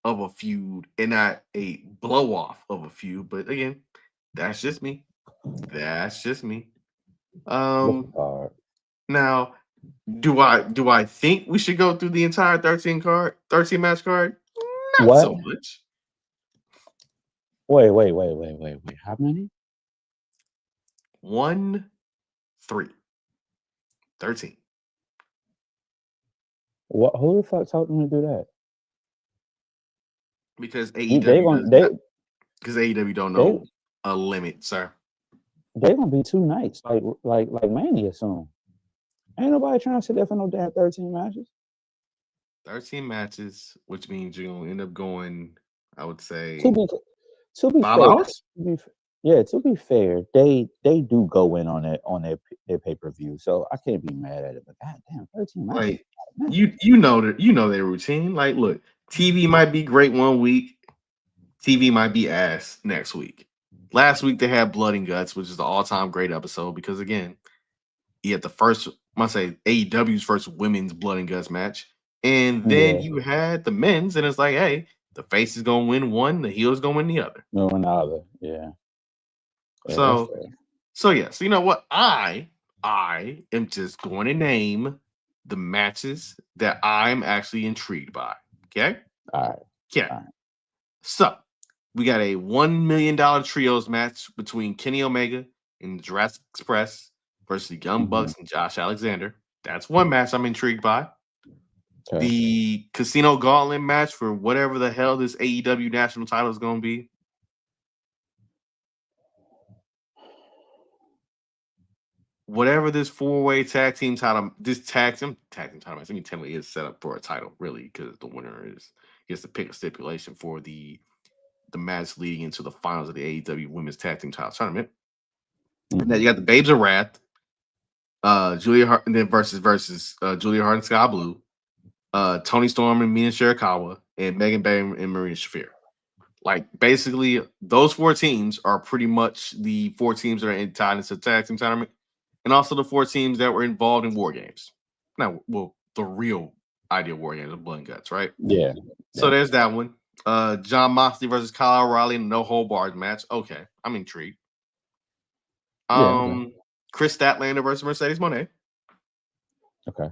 of a feud and not a blow off of a feud. But again, that's just me. That's just me. Looking hard. Now, do I think we should go through the entire 13 match card? Not What? so much. Wait. How many? 1, 3, 13. What? Who the fuck told them to do that? Because They AEW gonna does they not. Because AEW don't they know a limit, sir. they gonna be 2 nights like Mania soon. Ain't nobody trying to sit there for no damn 13 matches. 13 matches, which means you're gonna end up going, I would say, To be 5 fair, hours. to be fair, they do go in on their pay-per-view, so I can't be mad at it. But goddamn, 13 matches. Like you know their routine. Like, look, TV might be great one week, TV might be ass next week. Last week they had Blood and Guts, which is the all-time great episode because again, you had the first, I say AEW's first women's Blood and Guts match, and then Yeah. you had the men's, and it's like, hey, the face is gonna win one, the heel is gonna win the other. No, another. Yeah. So yeah. So you know what? I am just going to name the matches that I'm actually intrigued by. Okay. All right. Okay. All right. So we got a $1 million trios match between Kenny Omega and Jurassic Express versus the Young Bucks and Josh Alexander. That's one match I'm intrigued by. Okay. The Casino Gauntlet match for whatever the hell this AEW national title is going to be. Whatever this 4-way tag team title, this tag team title match, let me tell you, is set up for a title, really, because the winner gets to pick a stipulation for the match leading into the finals of the AEW Women's Tag Team Title Tournament. Now you got the Babes of Wrath, Julia Hart, and then versus Julia Hart and Sky Blue, Tony Storm and Mina Shirakawa, and Megan Bay and Marina Shafir. Like, basically, those 4 teams are pretty much the 4 teams that are tied into the tag team tournament, and also the 4 teams that were involved in WarGames. Now, well, the real idea of WarGames of Blood and Guts, right? Yeah. So there's that one. John Moxley versus Kyle O'Reilly in a no hold barred match. Okay, I'm intrigued. Chris Statlander versus Mercedes Moné, Okay.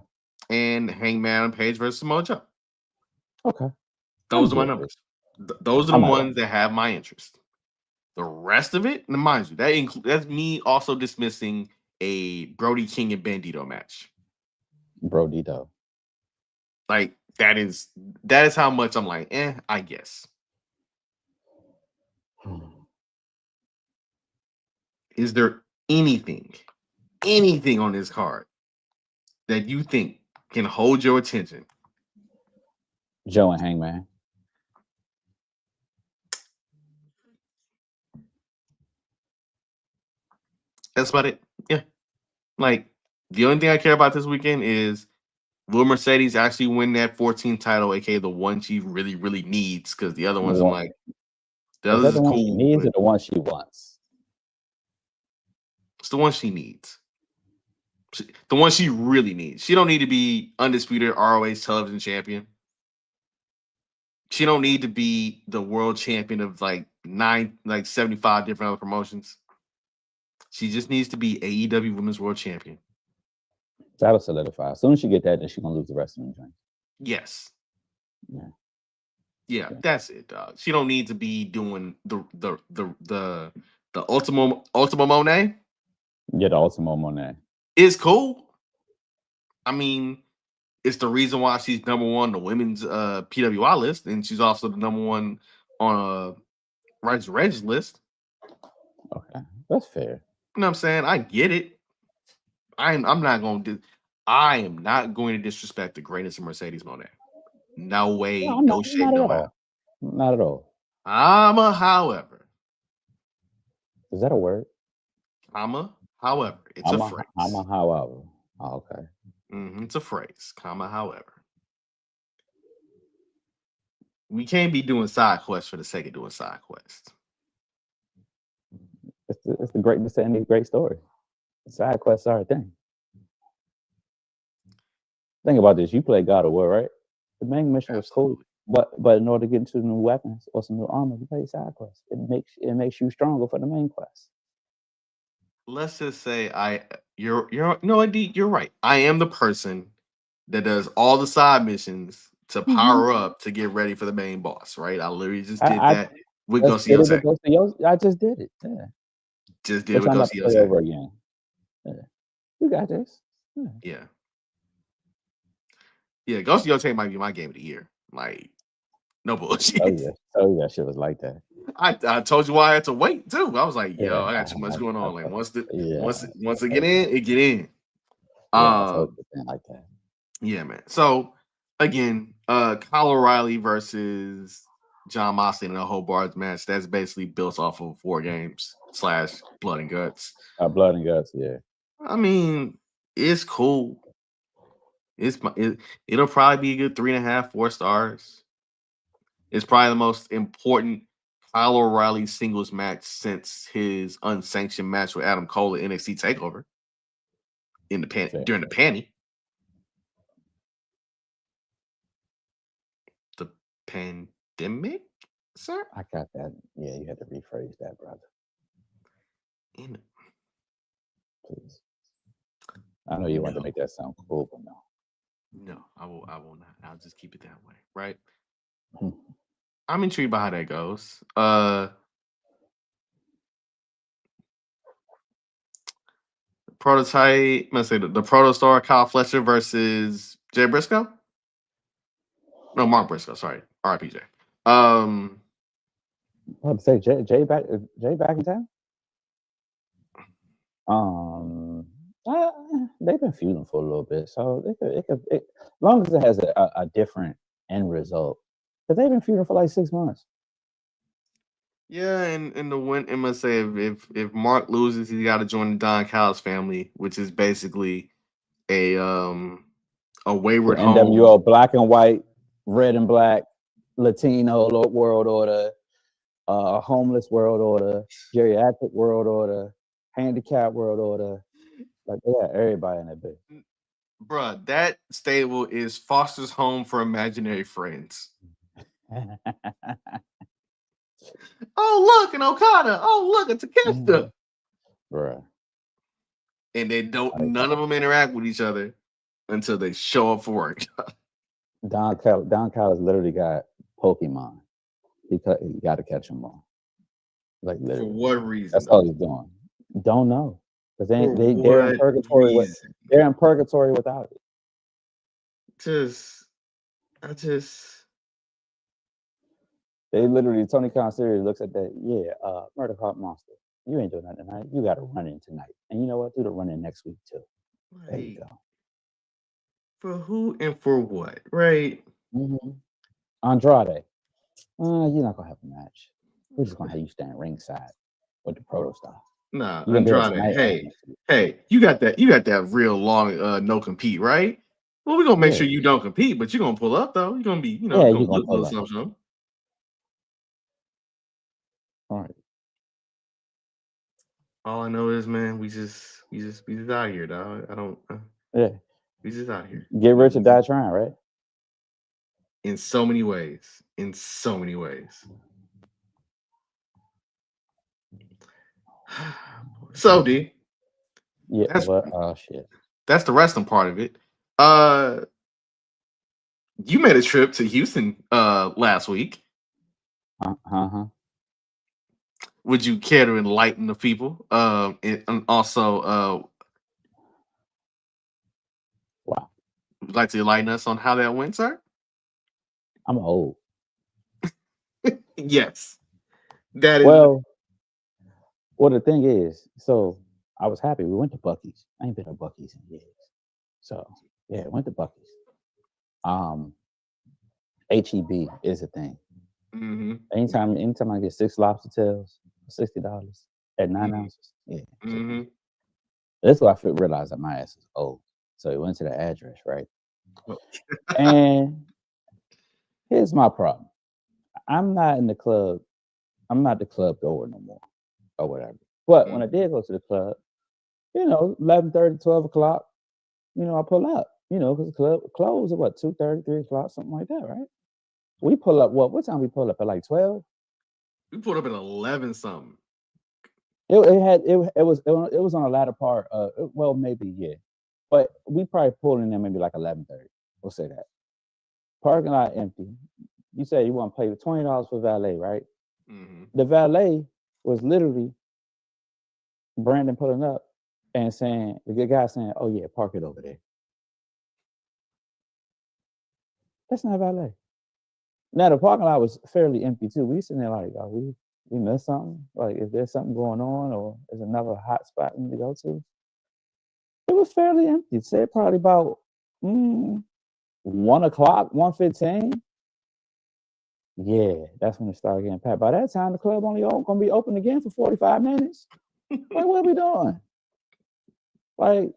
and Hangman Page versus Samoa Joe. Okay. Those are my numbers. Those are the ones that have my interest. The rest of it, and mind you, that's me also dismissing a Brody King and Bandito match. Brodito. Like that is how much I'm like, I guess. Is there anything on this card that you think can hold your attention? Joe and Hangman. That's about it. Yeah. Like the only thing I care about this weekend is will Mercedes actually win that 14 title, aka the one she really, really needs? Because the other ones, I'm like, the others is the one cool. She needs or the one she wants? It's the one she needs. The one she really needs. She don't need to be undisputed ROH television champion. She don't need to be the world champion of like 75 different other promotions. She just needs to be AEW Women's World Champion. That'll solidify. As soon as she get that, then she's gonna lose the rest of them things. Yes. Yeah, that's it, dog. She don't need to be doing the Ultimo Monet. Yeah, the Ultimo Monet is cool. I mean, it's the reason why she's number one on the women's PWI list, and she's also the number one on Rights Reg's list. Okay, that's fair. You know what I'm saying? I get it. I'm not going to. I am not going to disrespect the greatness of Mercedes Moné. No way, no shape, no way. Not at all. However. Is that a word? However. It's a phrase. However. Oh, okay. It's a phrase. However. We can't be doing side quests for the sake of doing side quests. It's the greatness to any great story. Side quests are a thing. Think about this. You play God of War, right? The main mission was cool, but in order to get into new weapons or some new armor, you play side quests. It makes you stronger for the main quest. Let's just say you're right. I am the person that does all the side missions to power up to get ready for the main boss, right? I literally just did that with Ghost of Yotei. I just did it. Yeah. Just did it with Ghost of Yotei. Over again. Yeah. You got this. Yeah, Ghost of Yotei might be my game of the year. Like, no bullshit. Oh yeah, shit was like that. I told you why I had to wait too. I was like, yo, I got too much going on. Like once it get in, it get in. Like that. Yeah, man. So again, Kyle O'Reilly versus John Moxley in a whole bars match. That's basically built off of WarGames / Blood and Guts. Blood and Guts, yeah. I mean, it's cool. It'll probably be a good 3.5, 4 stars. It's probably the most important Kyle O'Reilly singles match since his unsanctioned match with Adam Cole at NXT TakeOver during the panty. The pandemic, sir? I got that. Yeah, you had to rephrase that, brother. Please. I know you want to make that sound cool, but no. No, I will not. I'll just keep it that way, right? I'm intrigued by how that goes. Prototype, let's say the Protostar Kyle Fletcher versus Jay Briscoe. No, Mark Briscoe. Sorry, RIP Jay. I would say Jay back in town. They've been feuding for a little bit, so it could as long as it has a different end result. But they've been feuding for like 6 months. Yeah, and the win. I must say, if Mark loses, he's got to join the Don Callis family, which is basically a wayward home. NWO, black and white, red and black, Latino world order, homeless world order, geriatric world order, handicap world order. Like they got everybody in that bit. Bruh, that stable is Foster's Home for Imaginary Friends. Oh, look, an Okada. Oh, look, a Takeshita. Bruh. and they don't. None of them interact with each other until they show up for work. Don Callis literally got Pokemon. He got to catch them all. Like For literally, what reason? that's all he's doing. Don't know, because they're in what purgatory. reason? They're in purgatory without it. They literally, Tony Khan series looks at that. Yeah, Murder Cop Monster. You ain't doing nothing tonight. You got to run in tonight, and you know what? Do the running next week too. There you go. For who and for what, right? Andrade. You're not gonna have a match. We're just gonna have you stand ringside with the proto style. Nah, Andrade. Hey, you got that real long no compete, right? Well, we're gonna make sure you don't compete, but you're gonna pull up though. You're gonna be, you're gonna pull up something. All right. All I know is, man, we just out here, dog. I don't. We just out here. Get rich or die trying, right? In so many ways. In so many ways. So, D. Yeah. Oh shit. That's the wrestling part of it. You made a trip to Houston last week. Would you care to enlighten the people? And also, wow. Would you like to enlighten us on how that went, sir? I'm old. Yes. That is. Well, the thing is, so I was happy. We went to Buc-ee's. I ain't been to Buc-ee's in years. So yeah, went to Buc-ee's. HEB is a thing. Anytime I get 6 lobster tails, $60 at 9 ounces. Yeah. That's why I realized that my ass is old. So we went to the address, right? And here's my problem. I'm not in the club. I'm not the club goer no more, or whatever. But when I did go to the club, 11:30, 12 o'clock, I pull up, because the club closed at what, 2:30, 3 o'clock, something like that, right? We pull up, what time we pull up? At like 12? We pulled up at 11 something. It was on the latter part. Well, maybe, yeah. But we probably pulled in there maybe like 11:30. We'll say that. Parking lot empty. You say you want to pay $20 for valet, right? The valet was literally Brandon pulling up and saying, the good guy saying, "Oh yeah, park it over there." That's not valet. Now the parking lot was fairly empty too. We sitting there like, we missed something? Like, is there something going on, or is another hot spot we need to go to? It was fairly empty. Say probably about 1 o'clock, 1:15. Yeah, that's when it started getting packed. By that time, the club only gonna be open again for 45 minutes. Like, what are we doing? Like,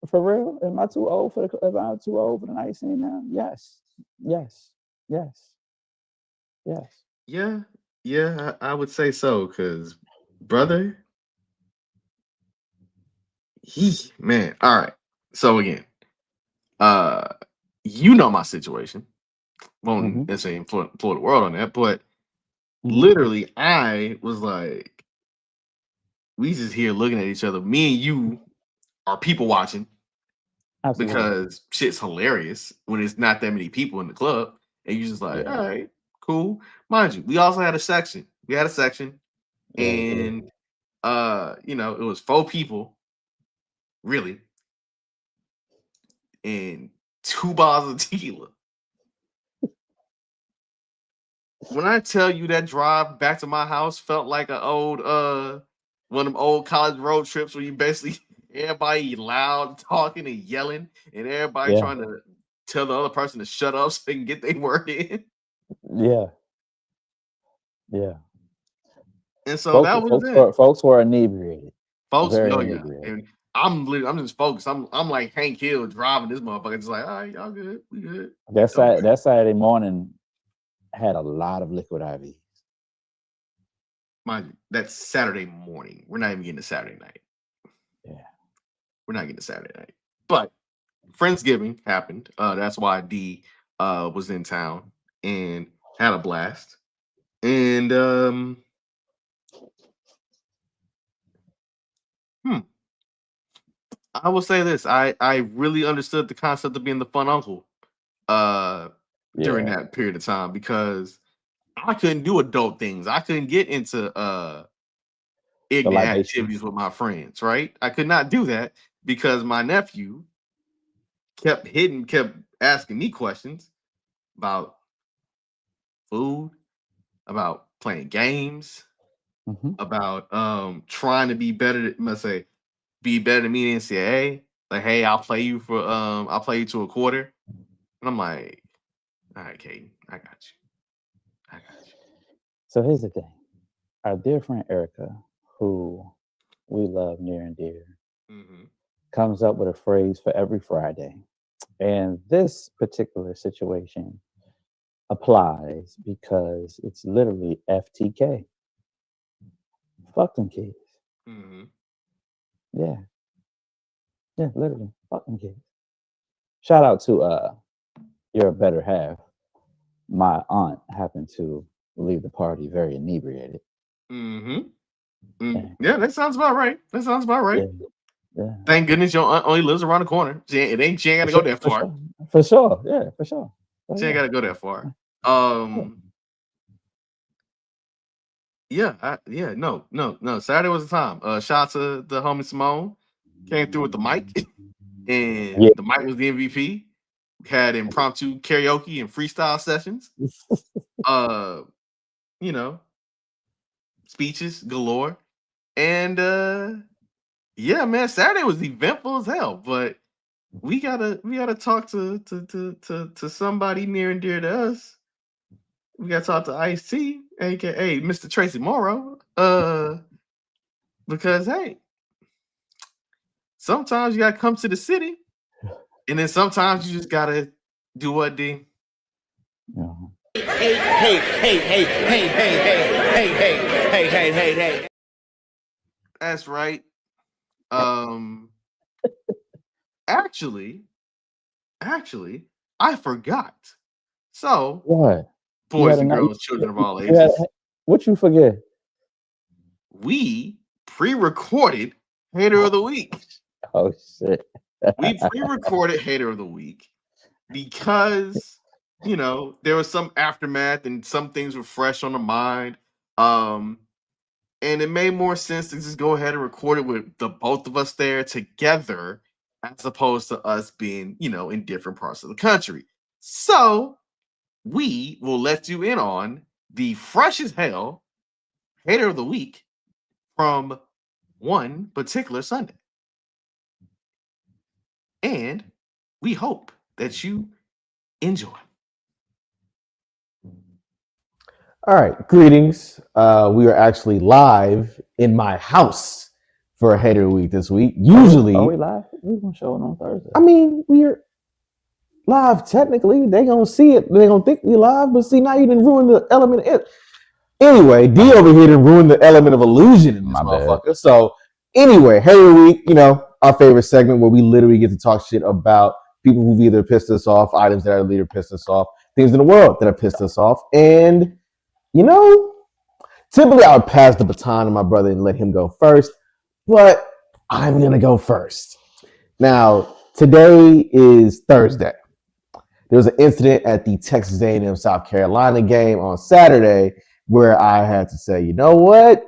for real? Am I too old for the night scene now? Yes. Yeah, I would say so, because, brother, man. All right. So again, my situation. Won't necessarily employ the world on that, but literally, I was like, we just here looking at each other. Me and you are people watching. Absolutely. Because shit's hilarious when it's not that many people in the club, and you just like, all right, cool. Mind you, we also had a section. And it was 4 people, really, and 2 bottles of tequila. When I tell you that drive back to my house felt like an old one of them old college road trips where you basically everybody loud talking and yelling, and everybody trying to tell the other person to shut up so they can get their work in. Yeah. And so that was it. Folks were inebriated. And I'm just focused. I'm like Hank Hill driving this motherfucker. Just like, all right, y'all good, we good. That Saturday morning had a lot of liquid IVs. Mind you, that's Saturday morning. We're not even getting to Saturday night. Yeah. We're not getting to Saturday night. But Friendsgiving happened. That's why D was in town and had a blast. And Hmm. I will say this: I really understood the concept of being the fun uncle uh during Yeah, that period of time because I couldn't do adult things. I couldn't get into the ignorant activities libations. with my friends, right? I could not do that because my nephew kept asking me questions about food, about playing games, Hmm. about trying to be better, let's say, be better than me in NCAA. Like, hey, I'll play you to a quarter. And I'm like, all right, Caden, I got you. I got So here's the thing: our dear friend Erica, who we love near and dear, you. Mm-hmm. comes up with a phrase for every Friday, and this particular situation applies because it's literally FTK. Fuck them kids. Mm-hmm. Yeah, yeah, literally. Fuck them kids. Shout out to your better half. My aunt happened to leave the party very inebriated. Mm-hmm. Mm. Yeah, Yeah, that sounds about right. That sounds about right. yeah, yeah. Thank goodness your aunt only lives around the corner. She ain't For gotta go sure, that for far. sure, for sure. Yeah, for sure. She ain't Oh gotta go that far. yeah. Yeah, yeah, no. Saturday was the time. Shout out to the homie Simone. Came through with the mic, and Yeah. the mic was the MVP. Had impromptu karaoke and freestyle sessions. Uh, you know, speeches galore. And yeah, man, Saturday was eventful as hell. But we gotta talk to somebody near and dear to us. We gotta talk to Ice T, aka Mr. Tracy Morrow. Because hey, sometimes you gotta come to the city, and then sometimes you just gotta do what D. Yeah. Hey. That's right. Um, actually, actually, I forgot. So, What? You had boys a and night. girls, children of all You had ages, what you forget? we pre-recorded Hater of the Week. Oh shit. We pre-recorded Hater of the Week because there was some aftermath and some things were fresh on the mind. Um, and it made more sense to just go ahead and record it with the both of us there together as opposed to us being, in different parts of the country. So we will let you in on the fresh as hell hater of the week from one particular Sunday. And we hope that you enjoy. All right, greetings. We are actually live in my house for a hater week this week. Are we Usually, live? We gonna show it on Thursday. I mean, we're live technically. They gonna see it. They gonna think we live, but see now you didn't ruin the element. Anyway, D over here didn't ruin the element of illusion in this My bad. motherfucker. So anyway, hater week. Our favorite segment where we literally get to talk shit about people who've either pissed us off, items that are either pissed us off, things in the world that have pissed us off, and you know. Typically, I would pass the baton to my brother and let him go first, but I'm going to go first. Now, today is Thursday. There was an incident at the Texas A&M South Carolina game on Saturday where I had to say, you know what?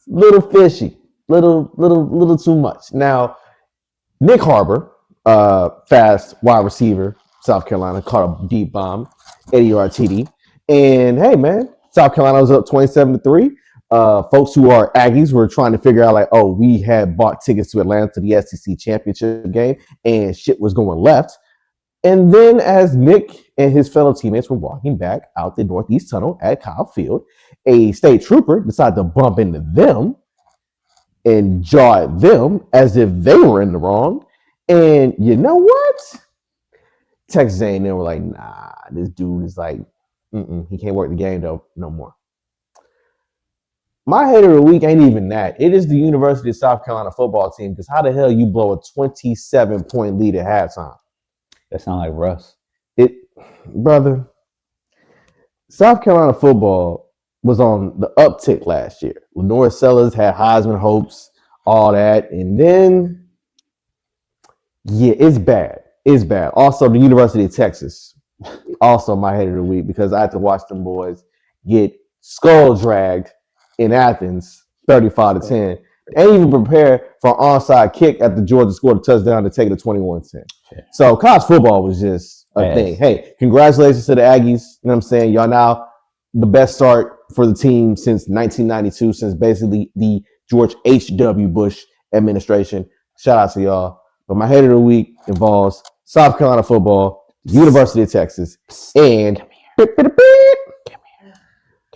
Little fishy, little too much. Now, Nick Harbor, fast wide receiver, South Carolina, caught a deep bomb, 80-yard TD. And hey, man, South Carolina was up 27-3. Folks who are Aggies were trying to figure out, like, oh, we had bought tickets to Atlanta to the SEC championship game, and shit was going left. And then, as Nick and his fellow teammates were walking back out the Northeast Tunnel at Kyle Field, a state trooper decided to bump into them and jaw at them as if they were in the wrong. And you know what? Texas A&M were like, nah, this dude is like, he can't work the game though no more. My hater of the week ain't even that. It is the University of South Carolina football team, because how the hell you blow a 27-point lead at halftime? That sound like Russ. Brother, South Carolina football was on the uptick last year. Lenore Sellers had Heisman hopes. all that, and then yeah, it's bad. It's bad. Also, the University of Texas, also my hater of the week because I had to watch them boys get skull dragged in Athens, 35-10. They ain't even prepare for an onside kick after Georgia scored a touchdown to take it to 21-10. So college football was just a thing. Hey, congratulations to the Aggies. You know what I'm saying? Y'all now the best start for the team since 1992, since basically the George H.W. Bush administration. Shout out to y'all. But my hater of the week involves South Carolina football, University of Texas, and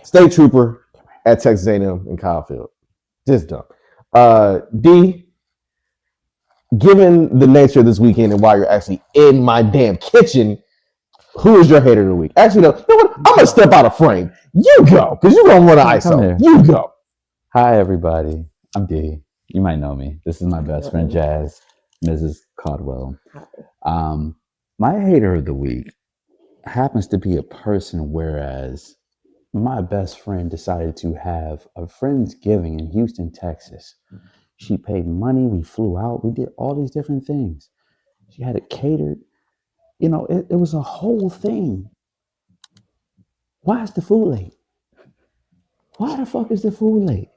State Trooper at Texas A&M in Kyle Field. Just dumb. D, given the nature of this weekend and why you're actually in my damn kitchen, who is your hater of the week? Actually, no, you know what? I'm going to step out of frame. You go, because you're going to run an ISO. You go. Hi, everybody. I'm D. You might know me. This is my best friend, Jazz, Mrs. Caldwell. My hater of the week happens to be a person, whereas my best friend decided to have a Friendsgiving in Houston, Texas. She paid money. We flew out. We did all these different things. She had it catered. You know, it was a whole thing. Why is the food late? Why the fuck is the food late?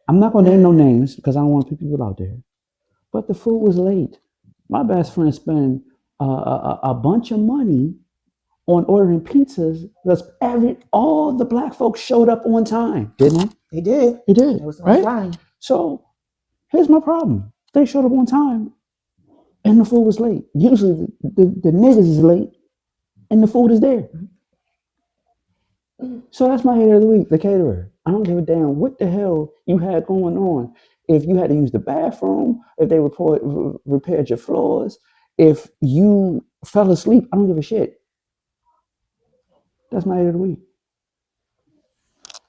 I'm not going to name no names because I don't want to put people out there. But the food was late. My best friend spent a bunch of money on ordering pizzas because all the black folks showed up on time, didn't they? They did. They did. It was on right? time. So here's my problem. They showed up on time and the food was late. Usually the niggas is late and the food is there. So that's my hater of the week, the caterer. I don't give a damn what the hell you had going on. If you had to use the bathroom, if they repaired your floors, if you fell asleep, I don't give a shit. That's my hater of the week.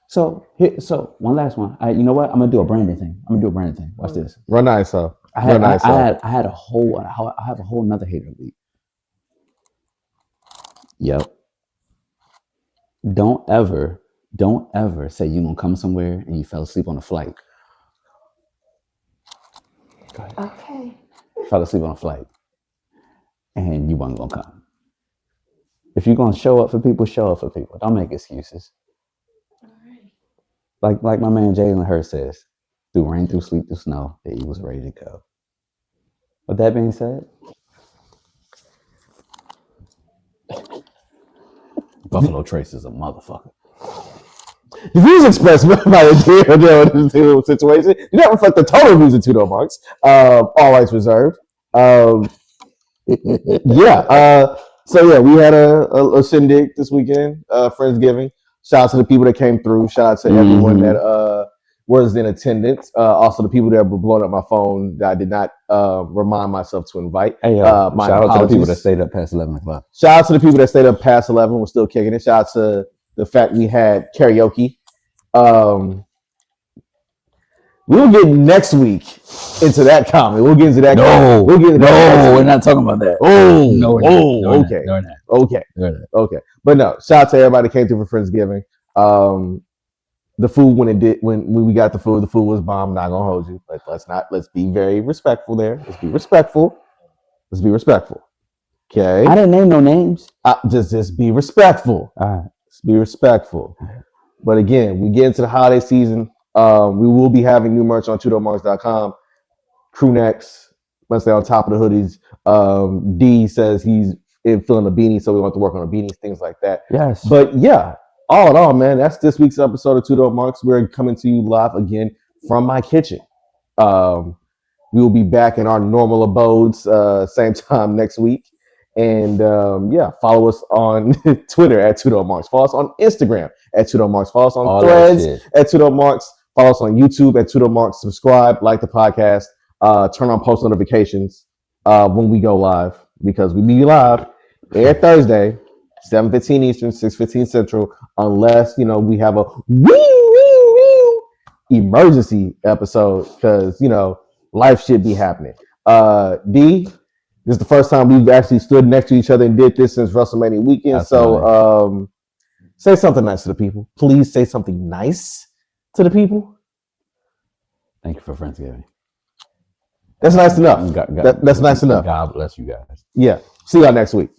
So one last one. You know what? I'm gonna do a branding thing. Watch this. Run ISO. I have a whole another hater of the week. Yep. Don't ever say you're gonna come somewhere and you fell asleep on a flight. Go ahead. Okay. Fell asleep on a flight and you wasn't gonna come. If you're gonna show up for people, show up for people. Don't make excuses. Like my man Jalen Hurst says, through rain, through sleet, through snow, that he was ready to go. With that being said, Buffalo Trace is a motherfucker. The views expressed by the deal situation do not reflect the total views of 2DopeMarks. All rights reserved. So we had a shindig this weekend, Friendsgiving. Shout out to the people that came through. Shout out to everyone that was in attendance. Also the people that were blowing up my phone that I did not remind myself to invite. Hey, shout out to the people that stayed up past 11 o'clock. Shout out to the people that stayed up past 11. We're still kicking it. Shout out to the fact we had karaoke. We'll get next week into that comment. We'll get into that. We're not talking about that. Okay. But no, shout out to everybody that came through for Friendsgiving. The food when we got the food was bomb. Not gonna hold you. Let's be very respectful there. Let's be respectful. Okay. I didn't name no names. Just be respectful. All right. Just be respectful. But again, we get into the holiday season. We will be having new merch on 2DopeMarks.com. Crew necks. Let's stay on top of the hoodies. D says he's feeling a beanie, so we want to work on the beanies, things like that. Yes. But yeah, all in all, man, that's this week's episode of 2DopeMarks. We're coming to you live again from my kitchen. We will be back in our normal abodes same time next week. And follow us on Twitter at 2DopeMarks. Follow us on Instagram at 2DopeMarks. Follow us on Threads at 2DopeMarks. Follow us on YouTube at 2DopeMarks. Subscribe, like the podcast, turn on post notifications when we go live, because we be live every Thursday, 7:15 Eastern, 6:15 Central, unless we have a emergency episode, because life should be happening. D, this is the first time we've actually stood next to each other and did this since WrestleMania weekend. Absolutely. So say something nice to the people. Please say something nice to the people. Thank you for Friendsgiving. That's nice enough. That's nice enough. God bless you guys. Yeah. See y'all next week.